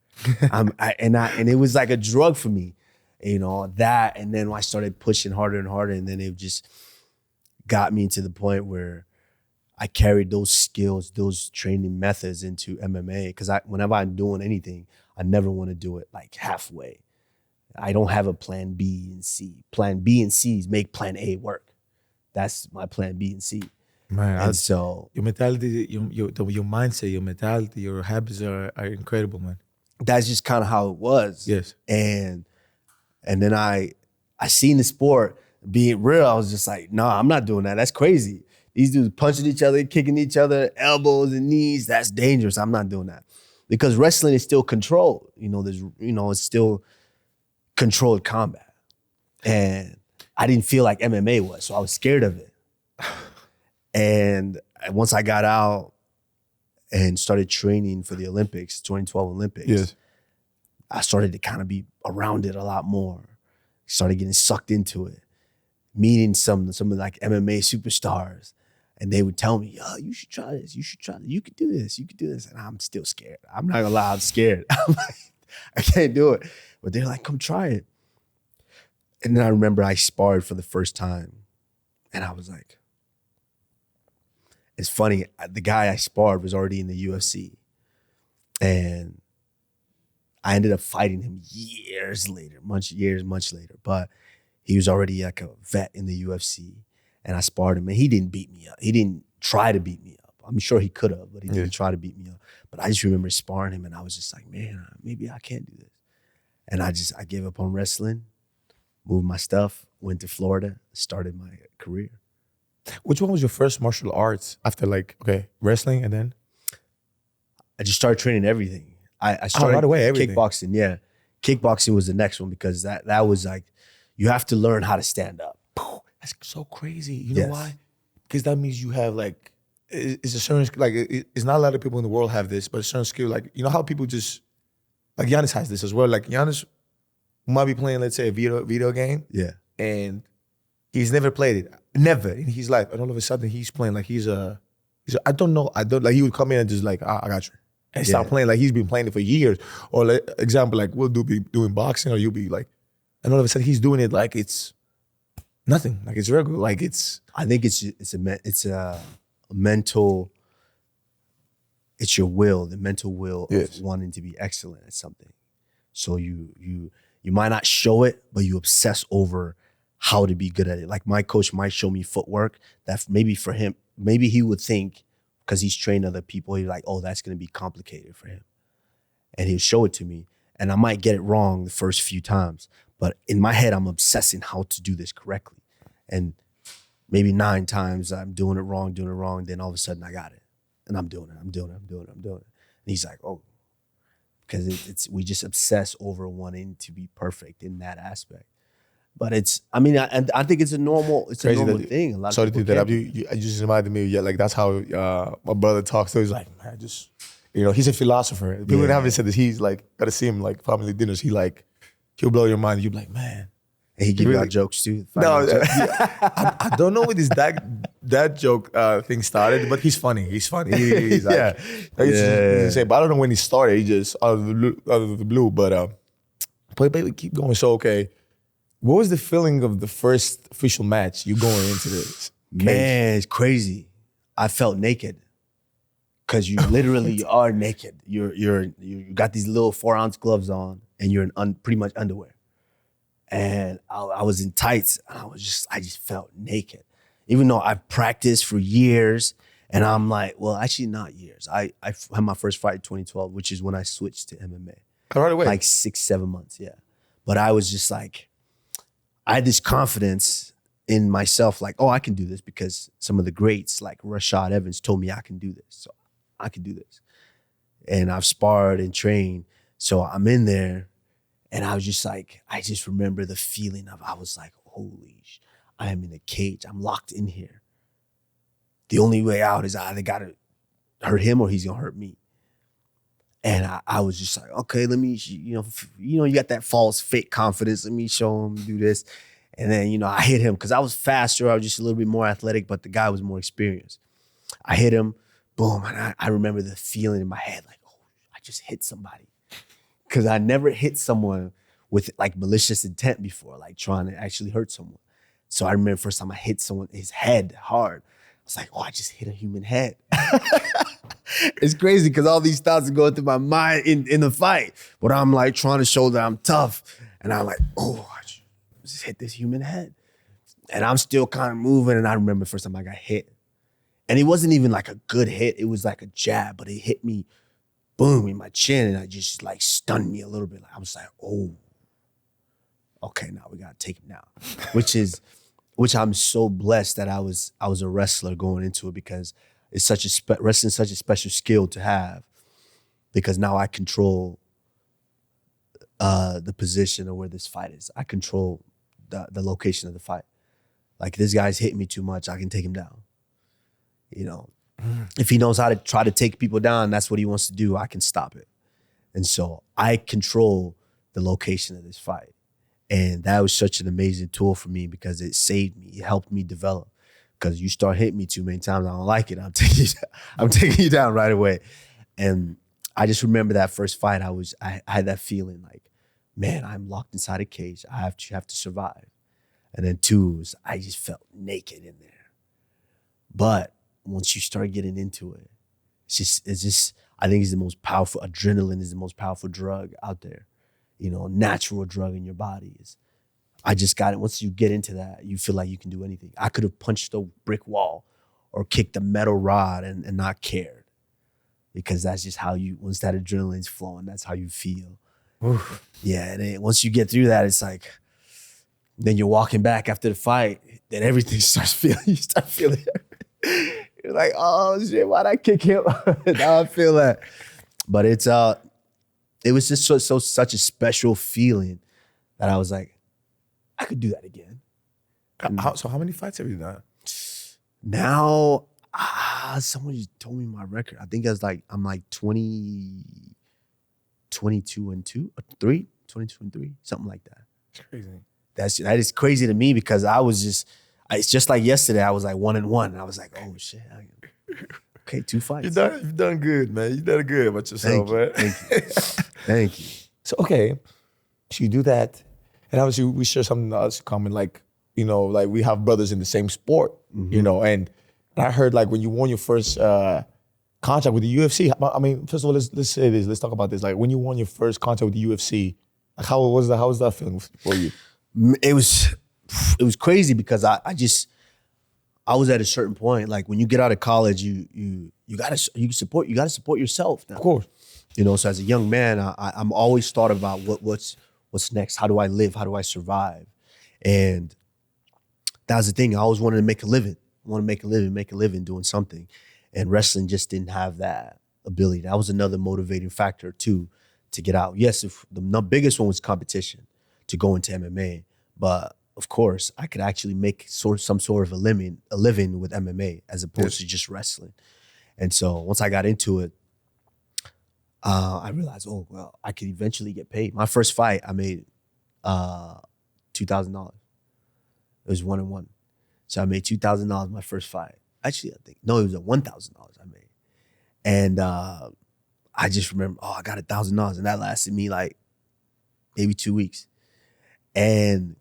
And it was like a drug for me, you know, that. And then I started pushing harder and harder. And then it just got me to the point where I carried those skills, those training methods into MMA. Because whenever I'm doing anything, I never want to do it like halfway. I don't have a plan B and C. Plan B and C is make plan A work. That's my plan B and C. Man, and so your mentality, your mindset, your mentality, your habits are incredible, man. That's just kind of how it was. Yes. And then I seen the sport being real. I was just like, no, I'm not doing that. That's crazy. These dudes punching each other, kicking each other, elbows and knees. That's dangerous. I'm not doing that. Because wrestling is still controlled. You know, it's still controlled combat. And I didn't feel like MMA was, so I was scared of it. And once I got out and started training for the Olympics, 2012 Olympics, yes, I started to kind of be around it a lot more. Started getting sucked into it, meeting some of like MMA superstars. And they would tell me, yo, you should try this. You should try this. You could do this. You could do this. And I'm still scared. I'm not gonna lie, I'm scared. I'm like, I can't do it. But they're like, come try it. And then I remember I sparred for the first time. And I was like, it's funny, the guy I sparred was already in the UFC. And I ended up fighting him years later, much later. But he was already like a vet in the UFC. And I sparred him, and he didn't beat me up. He didn't try to beat me up. I'm sure he could have, but he didn't try to beat me up. But I just remember sparring him, and I was just like, man, maybe I can't do this. And I gave up on wrestling, moved my stuff, went to Florida, started my career. Which one was your first martial arts after wrestling and then? I just started training everything. I started right away, everything. Kickboxing, yeah. Kickboxing was the next one because that was like, you have to learn how to stand up. That's so crazy. You know why? Because that means you have like, it's a certain, like, it's not a lot of people in the world have this, but a certain skill. Like, you know how people just, like Giannis has this as well. Like Giannis might be playing, let's say, a video game. Yeah. And he's never played it. Never in his life. And all of a sudden he's playing like I don't know. Like he would come in and just like, I got you. And start playing like he's been playing it for years. Or like, example, like we'll be doing boxing or you'll be like, and all of a sudden he's doing it like it's nothing. Like it's regular. Like it's. I think it's a mental. It's your will, the mental will of wanting to be excellent at something. So you might not show it, but you obsess over how to be good at it. Like my coach might show me footwork that maybe for him, maybe he would think because he's trained other people, he's like, oh, that's gonna be complicated for him. And he'll show it to me. And I might get it wrong the first few times. But in my head, I'm obsessing how to do this correctly. And maybe 9 times I'm doing it wrong. Then all of a sudden I got it. And I'm doing it. And he's like, oh, because we just obsess over wanting to be perfect in that aspect. But it's, I mean, I think it's a normal thing. A lot sorry of to people interrupt can't. you. You just reminded me, yeah, like that's how my brother talks. So he's like, man, just, he's a philosopher. People haven't said this. He's like, gotta see him like family dinners. He'll blow your mind. You'll be like, man. And he give you out jokes too. No, I don't know where this that joke thing started, but he's funny. He's like, he's insane. But I don't know when he started. He just out of the blue. But keep going. So okay, what was the feeling of the first official match? You going into this? Man, it's crazy. I felt naked because you literally are naked. You got these little 4-ounce gloves on, and you're in pretty much underwear. And I was in tights, and I just felt naked. Even though I've practiced for years, and I'm like, well, actually not years. I had my first fight in 2012, which is when I switched to MMA. Right away. Like 6-7 months, yeah. But I was just like, I had this confidence in myself, like, oh, I can do this because some of the greats like Rashad Evans told me I can do this. So I can do this. And I've sparred and trained. So I'm in there. And I was just like, I just remember the feeling of, I was like, holy, I am in a cage. I'm locked in here. The only way out is I either got to hurt him or he's going to hurt me. And I was just like, okay, let me, you got that false fake confidence. Let me show him, do this. And then, I hit him because I was faster. I was just a little bit more athletic, but the guy was more experienced. I hit him, boom. And I remember the feeling in my head, like, oh, I just hit somebody. Because I never hit someone with like malicious intent before, like trying to actually hurt someone. So I remember first time I hit someone, his head hard. I was like, oh, I just hit a human head. It's crazy because all these thoughts are going through my mind in the fight. But I'm like trying to show that I'm tough. And I'm like, oh, I just hit this human head. And I'm still kind of moving. And I remember the first time I got hit. And it wasn't even like a good hit. It was like a jab, but it hit me boom, in my chin, and I just like stunned me a little bit. I was like, oh, okay, now we gotta take him down. Which I'm so blessed that I was a wrestler going into it because it's wrestling is such a special skill to have because now I control the position of where this fight is. I control the location of the fight. Like this guy's hitting me too much, I can take him down. If he knows how to try to take people down, that's what he wants to do, I can stop it. And so I control the location of this fight. And that was such an amazing tool for me because it saved me. It helped me develop. Because you start hitting me too many times, I don't like it. I'm taking you down right away. And I just remember that first fight, I had that feeling like, man, I'm locked inside a cage. I have to survive. And then two was I just felt naked in there. But once you start getting into it, it's just, I think it's the most powerful, adrenaline is the most powerful drug out there. Natural drug in your body is. I just got it. Once you get into that, you feel like you can do anything. I could have punched a brick wall or kicked a metal rod and not cared. Because that's just how once that adrenaline's flowing, that's how you feel. Oof. Yeah, and then once you get through that, it's like, then you're walking back after the fight, then everything starts feeling, you start feeling it. You're like, oh shit, why'd I kick him? Now I feel that. But it was just such a special feeling that I was like, I could do that again. So how many fights have you done? Now, someone just told me my record. I think I'm like 22 and 3, something like that. It's crazy. That is crazy to me because it's just like yesterday, I was like 1-1. And I was like, oh shit. Okay, 2 fights. You've done good, man. You've done good about yourself, man. Thank you. So, okay. So you do that. And obviously we share something else in common, like, like we have brothers in the same sport, and I heard like when you won your first contract with the UFC, I mean, first of all, let's say this, let's talk about this. Like when you won your first contract with the UFC, like how was that feeling for you? It was crazy because I was at a certain point, like when you get out of college, you gotta support yourself now. Of course. So as a young man, I'm always thought about what's next? How do I live? How do I survive? And that was the thing. I always wanted to make a living. Make a living doing something. And wrestling just didn't have that ability. That was another motivating factor too, to get out. Yes, if the biggest one was competition, to go into MMA. But of course, I could actually make some sort of a living with MMA as opposed to just wrestling. And so once I got into it, I realized, oh, well, I could eventually get paid. My first fight, I made $2,000. It was 1-1. So I made $2,000 my first fight. Actually, it was $1,000 I made. And I just remember, I got $1,000. And that lasted me like maybe 2 weeks. And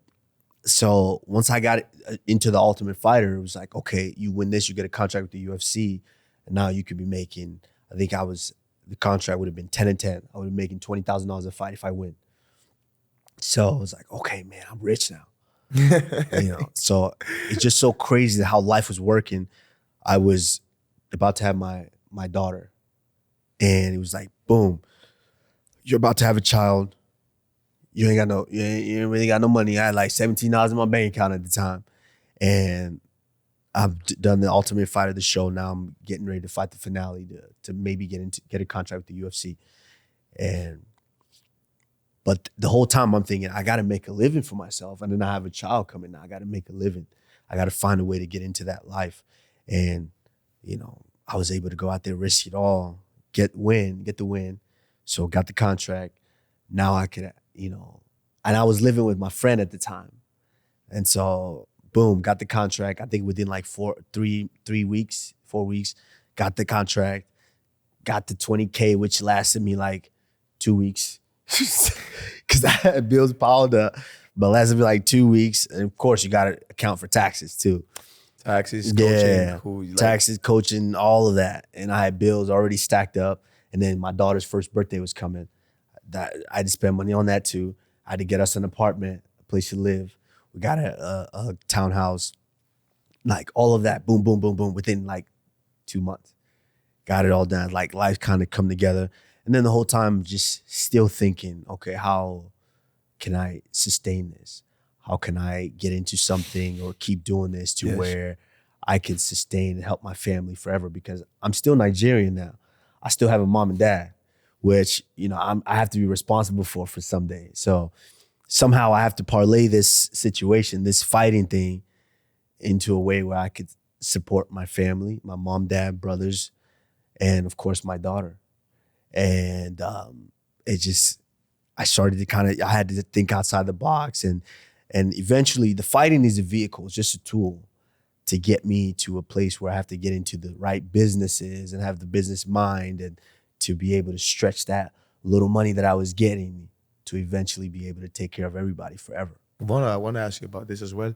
so once I got into the Ultimate Fighter, it was like, okay, you win this, you get a contract with the UFC. And now you could be making, the contract would have been 10-10. I would be making $20,000 a fight if I win. So I was like, okay, man, I'm rich now. So it's just so crazy how life was working. I was about to have my daughter, and it was like, boom, you're about to have a child. You ain't really got no money. I had like $17 in my bank account at the time, and I've done the Ultimate Fighter, the show. Now I'm getting ready to fight the finale to maybe get a contract with the UFC. But the whole time I'm thinking, I got to make a living for myself. And then I have a child coming now. I got to make a living. I got to find a way to get into that life. And, I was able to go out there, risk it all, get the win. So got the contract. Now I could, and I was living with my friend at the time. And so, boom, got the contract. I think within like 4 weeks, got the contract, got the $20K, which lasted me like 2 weeks. Because I had bills piled up, but lasted me like 2 weeks. And of course, you got to account for taxes too. Taxes, coaching. Taxes, coaching, all of that. And I had bills already stacked up. And then my daughter's first birthday was coming. I had to spend money on that too. I had to get us an apartment, a place to live. We got a townhouse, like all of that, boom, boom, boom, boom, within like 2 months. Got it all done. Like life kind of come together. And then the whole time just still thinking, okay, how can I sustain this? How can I get into something or keep doing this to where I can sustain and help my family forever? Because I'm still Nigerian now. I still have a mom and dad, which, I have to be responsible for someday. So somehow I have to parlay this situation, this fighting thing, into a way where I could support my family, my mom, dad, brothers, and of course my daughter. And I started to I had to think outside the box, and eventually the fighting is a vehicle, it's just a tool to get me to a place where I have to get into the right businesses and have the business mind and to be able to stretch that little money that I was getting to eventually be able to take care of everybody forever. I want to ask you about this as well.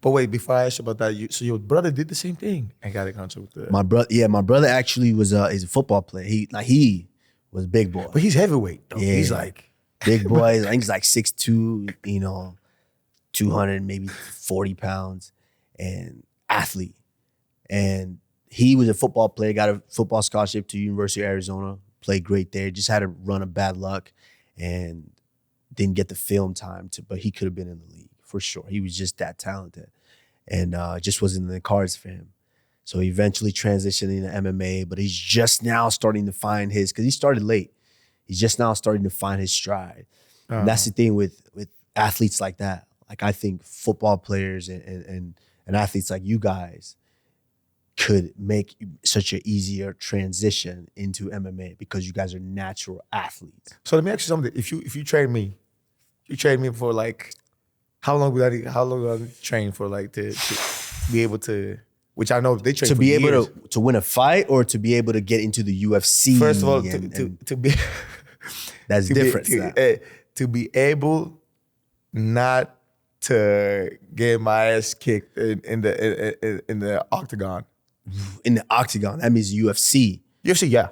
But wait, before I ask you about that, so your brother did the same thing and got a contract with my brother. Yeah, my brother actually was he's a football player. He was a big boy. But he's heavyweight though. Yeah, he's like big boy. I think he's like 6'2", 200, maybe 40 pounds, and athlete. And he was a football player, got a football scholarship to University of Arizona, played great there, just had a run of bad luck and didn't get the film time but he could have been in the league for sure. He was just that talented, and just wasn't in the cards for him. So he eventually transitioned into MMA, but he's just now starting to find because he started late. He's just now starting to find his stride. And that's the thing with athletes like that. Like I think football players and athletes like you guys could make such an easier transition into MMA because you guys are natural athletes. So let me ask you something. If you train me, for like, how long would I train for, like, to be able to, which I know they train to for be years. able to win a fight, or to be able to get into the UFC? First of all, to be that's different. To be able not to get my ass kicked in the octagon. In the octagon, that means UFC. UFC, yeah.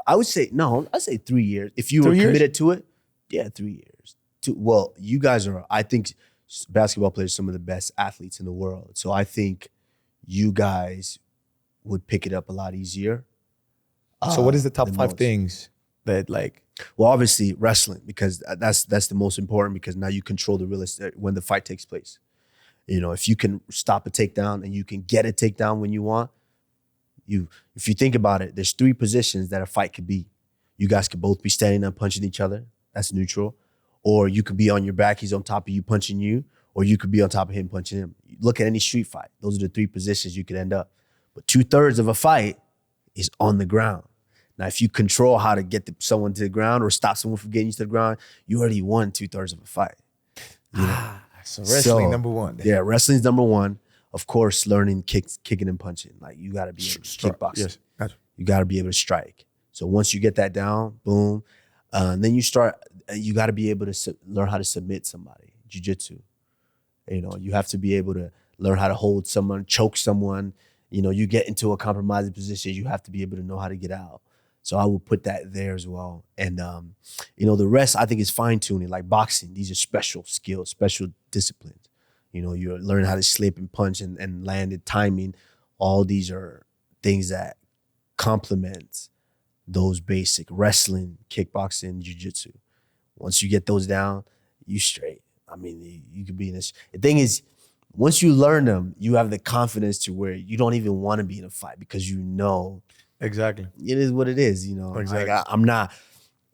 I would say, no, I'd say 3 years. If you were committed to it, yeah, 3 years. Well, you guys are, I think basketball players are some of the best athletes in the world. So I think you guys would pick it up a lot easier. So what is the top 5 things that, like? Well, obviously wrestling, because that's the most important, because now you control the real estate when the fight takes place. If you can stop a takedown and you can get a takedown when you want, if you think about it, there's 3 positions that a fight could be. You guys could both be standing up punching each other. That's neutral. or you could be on your back, he's on top of you punching you, or you could be on top of him punching him. Look at any street fight. Those are the three positions you could end up. But 2/3 of a fight is on the ground. Now, if you control how to get someone to the ground or stop someone from getting you to the ground, you already won 2/3 of a fight. So wrestling number one. Yeah, wrestling's number one. Of course, learning kicking and punching. Like you gotta be able to kickboxing. Yes, gotcha. You gotta be able to strike. So once you get that down, boom, then you gotta be able to learn how to submit somebody, jiu-jitsu. You have to be able to learn how to hold someone, choke someone. You get into a compromising position, you have to be able to know how to get out. So I will put that there as well. And, the rest I think is fine tuning, like boxing. These are special skills, special disciplines. You're learning how to slip and punch and land and timing. All these are things that complement those basic wrestling, kickboxing, jiu-jitsu. Once you get those down, you straight. I mean, you could be in this. The thing is, once you learn them, you have the confidence to where you don't even want to be in a fight because exactly. It is what it is, Exactly. Like I'm not,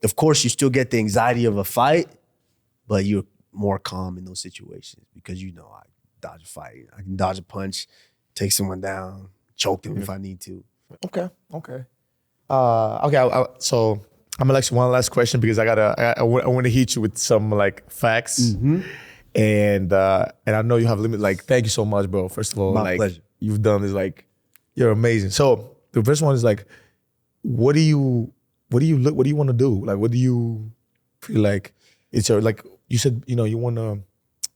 of course you still get the anxiety of a fight, but you're more calm in those situations because I dodge a fight. I can dodge a punch, take someone down, choke them if I need to. Okay. So I'm gonna ask you one last question because I want to hit you with some like facts. Mm-hmm. And I know you have limit. Like, thank you so much, bro. First of all, My pleasure. You've done this. Like, you're amazing. So the first one is like, what do you want to do? Like, what do you feel like it's like you said, you want to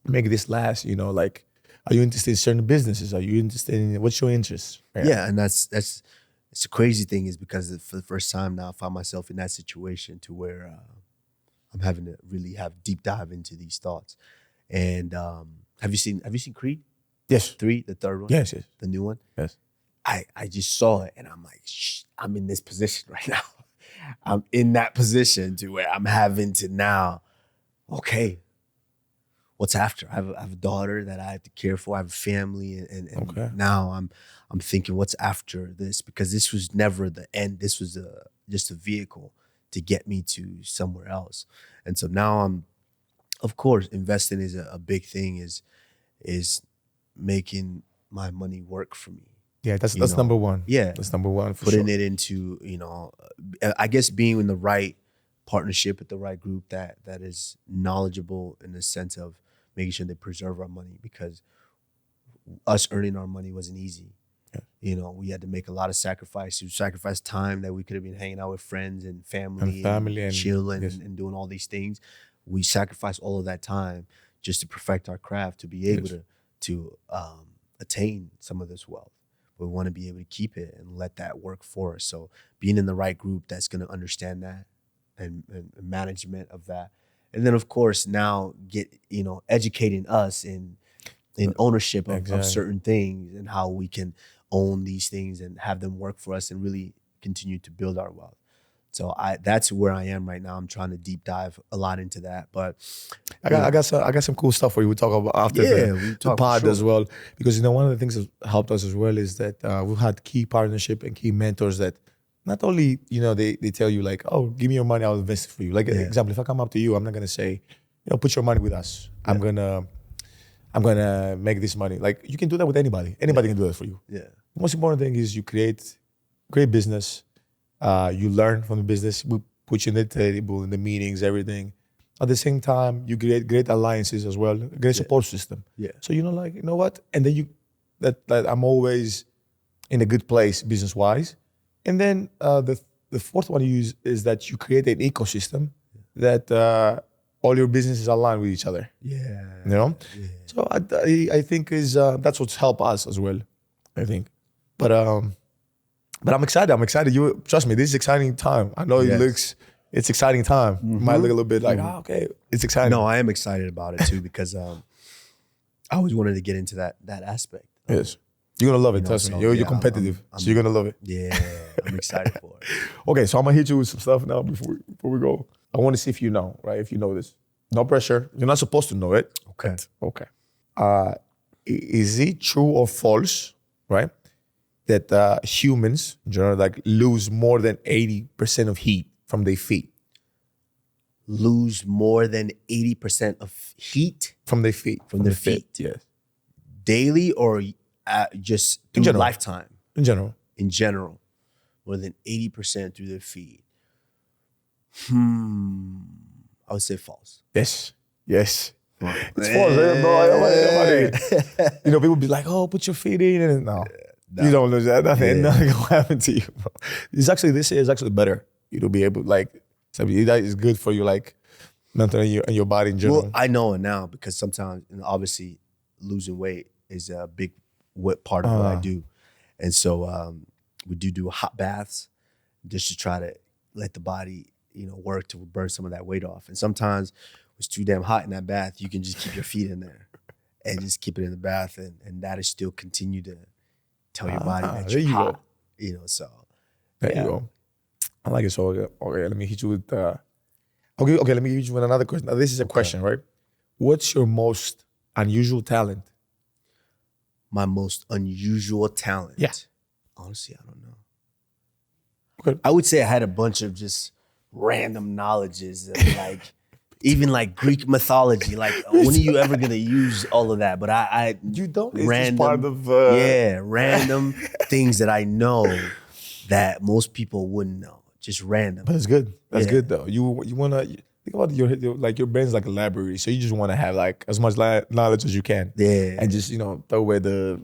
make this last, like, are you interested in certain businesses? Are you interested in, what's your interest? Yeah, and it's the crazy thing is because for the first time now I find myself in that situation to where I'm having to really have deep dive into these thoughts. And have you seen Creed? Yes. 3, the third one? Yes. The new one? Yes. I just saw it and I'm like, I'm in this position right now. I'm in that position to where I'm having to now, okay, what's after? I have a daughter that I have to care for. I have a family, and okay. Now I'm thinking, what's after this? Because this was never the end. This was just a vehicle to get me to somewhere else. And so now I'm, of course, investing is a big thing. Is making my money work for me. Yeah, that's number one. Yeah, that's number one. Putting it into I guess being in the right partnership with the right group that is knowledgeable in the sense of making sure they preserve our money, because us earning our money wasn't easy. Yeah. We had to make a lot of sacrifices. We sacrificed time that we could have been hanging out with friends and family and chilling and doing all these things. We sacrificed all of that time just to perfect our craft, to be able to attain some of this wealth. We want to be able to keep it and let that work for us. So being in the right group that's going to understand that and management of that. And then, of course, now educating us in ownership of certain things and how we can own these things and have them work for us and really continue to build our wealth. So that's where I am right now. I'm trying to deep dive a lot into that. But I got some cool stuff for you. We'll talk about after the pod as well. Because one of the things that helped us as well is that we've had key partnership and key mentors that not only, they tell you like, oh, give me your money, I'll invest it for you. Like, example, if I come up to you, I'm not gonna say, put your money with us. Yeah. I'm gonna make this money. Like, you can do that with anybody. Anybody can do that for you. Yeah. The most important thing is you create great business. You learn from the business. We put you in the table, in the meetings, everything. At the same time, you create great alliances as well, great support system. Yeah. So you know what? And then that I'm always in a good place business-wise. And then the fourth one you use is that you create an ecosystem that all your businesses align with each other. Yeah. Yeah. So I think that's what's helped us as well, I think. But I'm excited. You trust me, this is exciting time. I know it's exciting time. Mm-hmm. It might look a little bit like, okay, it's exciting. No, I am excited about it too because I always wanted to get into that aspect. Yes. You're gonna love it, trust me. You're competitive, so you're gonna love it. Yeah, I'm excited for it. Okay, so I'm gonna hit you with some stuff now before we go. I want to see if you know, right? If you know this. No pressure. You're not supposed to know it. Okay. Okay. Is it true or false, right, that humans in general lose more than 80% of heat from their feet? lose more than 80% of heat From their feet. From their feet. Yes. Daily or just through general. lifetime? In general. In general. More than 80% through their feet. I would say false. Yes. It's false. You know, people be like, oh, put your feet in. And no. You don't lose that. Nothing will happen to you, bro. This is actually better. You to be able, like, that is good for you, like, mentally and your body in general. Well, I know it now because sometimes, obviously, losing weight is a big part of what I do. And so we do hot baths just to try to let the body, work to burn some of that weight off. And sometimes it's too damn hot in that bath, you can just keep your feet in there and just keep it in the bath, and that'll still continue to tell your body that you're hot. So there you go. I like it. So okay, let me hit you with okay, let me hit you with another question. Now this is a question, right? What's your most unusual talent? My most unusual talent? Yeah. Honestly, I don't know. Okay. I would say I had a bunch of just random knowledges of like even like Greek mythology. Like, when are you ever gonna use all of that? But you don't. It's random, part of random things that I know that most people wouldn't know. Just random. But it's good. That's good though. You wanna think about your brain's like a library, so you just want to have like as much knowledge as you can. Yeah. And just throw away the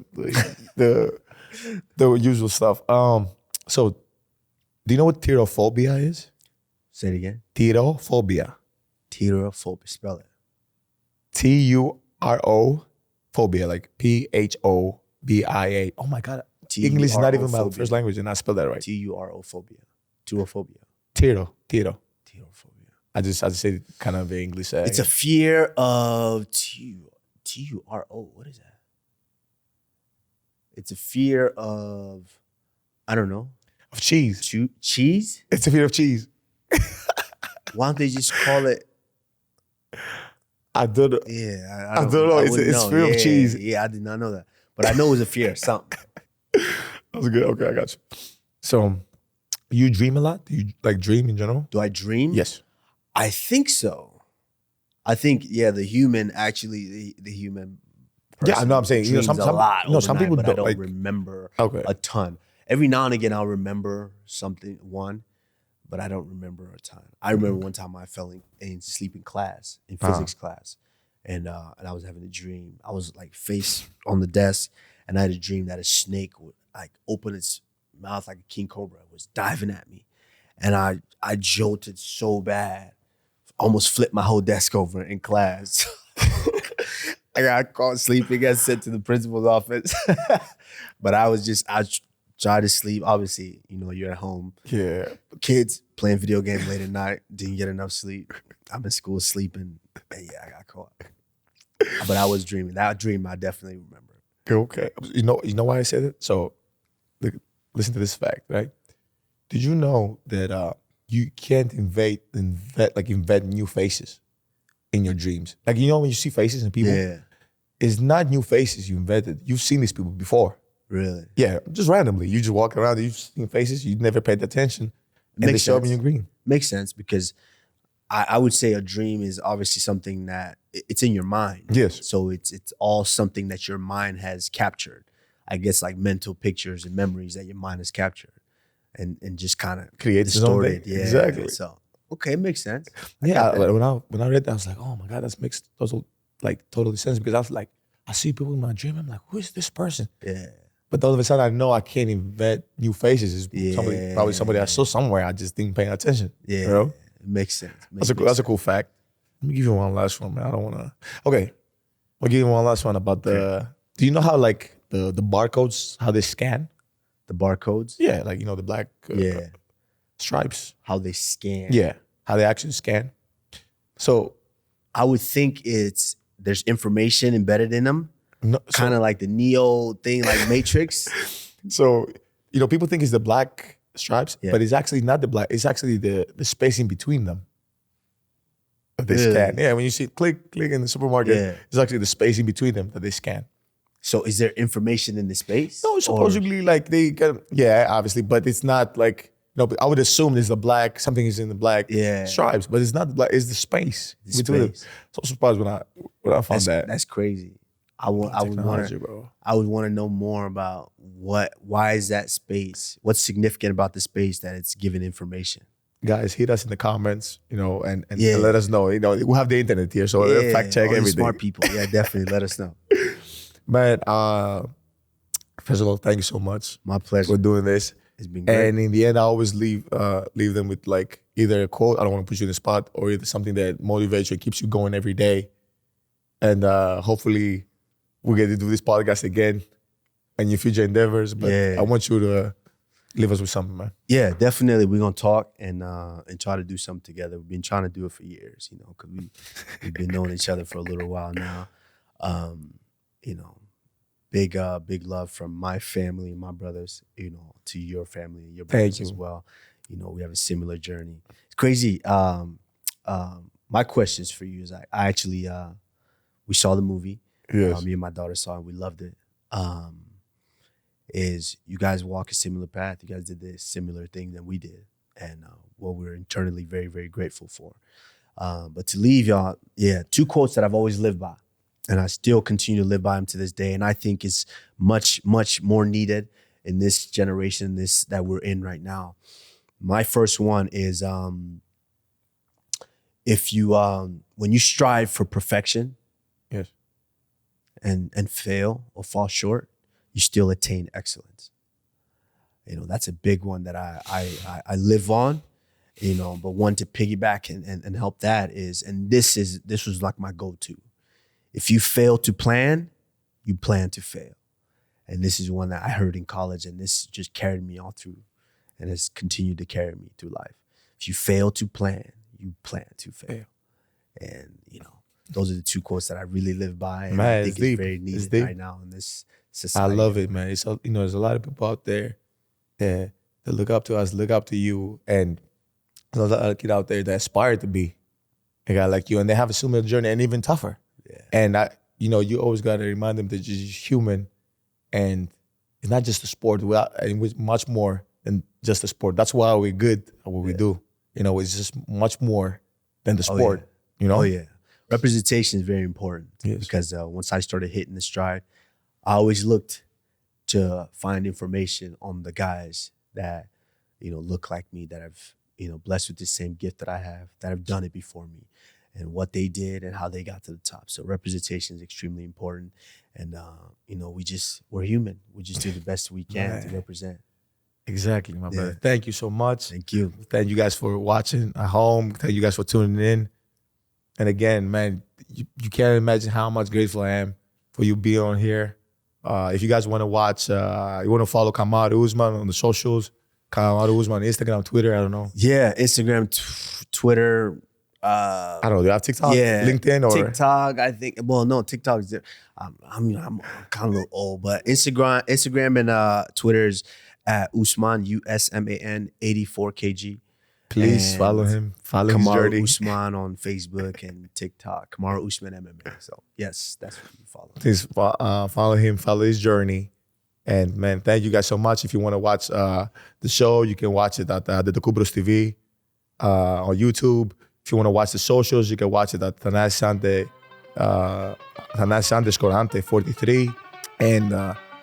usual stuff. So do you know what pterophobia is? Say it again. Pterophobia. Pterophobia. Spell it. T-U-R-O phobia, like P-H-O-B-I-A. Oh my God. English is not even my first language, and I spelled that right. T-U-R-O phobia. Pterophobia. Pterophobia. I just say kind of English. It's a fear of T-U-R-O. What is that? It's a fear of, I don't know. Of cheese. Cheese? It's a fear of cheese. Why don't they just call it? I don't know. Yeah, I don't know. It's fear of cheese. Yeah, I did not know that. But I know it was a fear of something. That was good. Okay, I got you. So, you dream a lot? Do you like dream in general? Do I dream? Yes. I think so. I think, the human actually, the human person. Yeah, I know what I'm saying. Dreams a lot. Some people don't. But I don't remember a ton. Every now and again, I'll remember one, but I don't remember a ton. I remember one time I fell in sleep in class, in physics class, and I was having a dream. I was like face on the desk, and I had a dream that a snake would like open its mouth like a king cobra, was diving at me, and I jolted so bad, almost flipped my whole desk over in class. I got caught sleeping, got sent to the principal's office, but I tried to sleep. Obviously, you're at home. Yeah. Kids playing video games late at night, didn't get enough sleep. I'm in school sleeping, and I got caught. But I was dreaming. That dream I definitely remember. Okay. You know why I said it? So, listen to this fact, right? Did you know that you can't invent new faces in your dreams? Like, when you see faces in people, it's not new faces you invented. You've seen these people before. Really? Yeah, just randomly. You just walk around, you've seen faces, you never paid attention, and they show up in your dream. Makes sense, because I would say a dream is obviously something that it's in your mind. Yes. So it's all something that your mind has captured. I guess like mental pictures and memories that your mind has captured, and just kind of creates distorted. Yeah, exactly. So okay, it makes sense. Yeah, when I read that, I was like, oh my God, that makes totally sense, because I was like, I see people in my dream, I'm like, who is this person? Yeah. But all of a sudden, I know I can't invent new faces. It's probably somebody I saw somewhere. I just didn't pay attention. Yeah, it makes sense. That's a cool fact. Let me give you one last one, man. I don't want to. Okay, I'll give you one last one about the. Do you know how like the barcodes, how they scan? The barcodes? Yeah, like the black stripes. How they scan? Yeah, how they actually scan. So, I would think there's information embedded in them. No, kind of like the Neo thing, like Matrix. So, people think it's the black stripes, but it's actually not the black. It's actually the spacing between them. That they scan. Yeah, when you see click in the supermarket, it's actually the spacing between them that they scan. So is there information in the space? No, supposedly like they can, obviously, but it's not like but I would assume there's something is in the black Yeah. stripes, but it's not the black, it's the space. The between them. space. So surprised when I found that. That's crazy. I would Technology, want to know more about why is that space? What's significant about the space that it's giving information? Guys, hit us in the comments, and let us know. We have the internet here, so fact check everything. Smart people, yeah, definitely. Let us know, man. First of all, thank you so much. My pleasure for doing this. It's been great. And in the end, I always leave them with like either a quote. I don't want to put you in the spot, or either something that motivates you, keeps you going every day. And hopefully, we get to do this podcast again in your future endeavors. But I want you to leave us with something, man. Yeah, definitely. We're gonna talk and try to do something together. We've been trying to do it for years, because we've been knowing each other for a little while now. Big love from my family and my brothers, to your family and your brothers as well. We have a similar journey. It's crazy. My questions for you is I actually we saw the movie. Yes. Me and my daughter saw it. We loved it. Is you guys walk a similar path. You guys did this similar thing that we did. And what we're internally very, very grateful for. But to leave y'all, two quotes that I've always lived by. And I still continue to live by them to this day. And I think it's much, much more needed in this generation, that we're in right now. My first one is when you strive for perfection, yes, and fail or fall short, you still attain excellence. That's a big one that I live on. But one to piggyback and help that is, and this was like my go-to. If you fail to plan, you plan to fail. And this is one that I heard in college, and this just carried me all through and has continued to carry me through life. If you fail to plan, you plan to fail. And, those are the two quotes that I really live by. And man, I think it's very needed right now in this society. I love it, man. There's a lot of people out there that look up to us, look up to you, and there's a lot of kids out there that aspire to be a guy like you, and they have a similar journey and even tougher. Yeah. And you always got to remind them that you're just human, and it's not just a sport. It's much more than just a sport. That's why we're good at what we do. It's just much more than the sport. Oh yeah. Representation is very important. Yes. Because once I started hitting the stride, I always looked to find information on the guys that look like me, that have blessed with the same gift that I have, that have done it before me, and what they did and how they got to the top. So representation is extremely important. And, we're human. We just do the best we can to represent. Exactly, my brother. Thank you so much. Thank you. Thank you guys for watching at home. Thank you guys for tuning in. And again, man, you can't imagine how much grateful I am for you being on here. If you guys want to watch, you want to follow Kamaru Usman on the socials, Kamaru Usman, Instagram, Twitter, I don't know. Yeah, Instagram, Twitter, I don't know. Do you have TikTok? Yeah, LinkedIn or TikTok? I think. Well, no, TikTok is. I'm kind of a little old, but Instagram and Twitter's at Usman USMAN 84 kg. Please and follow him. Follow Kamaru his journey. Usman on Facebook and TikTok. Kamaru Usman MMA. So yes, that's what you follow. Please follow him. Follow his journey. And man, thank you guys so much. If you want to watch the show, you can watch it at the Carbliss TV on YouTube. If you want to watch the socials, you can watch it at Thanasis Antetokounmpo 43. And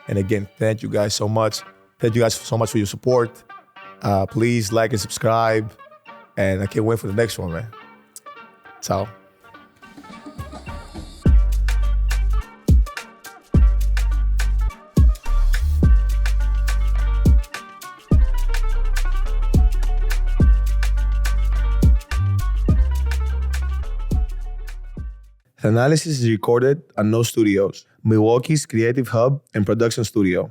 again, thank you guys so much. Thank you guys so much for your support. Please like and subscribe. And I can't wait for the next one, man. Ciao. Thanalysis is recorded at No Studios, Milwaukee's creative hub and production studio.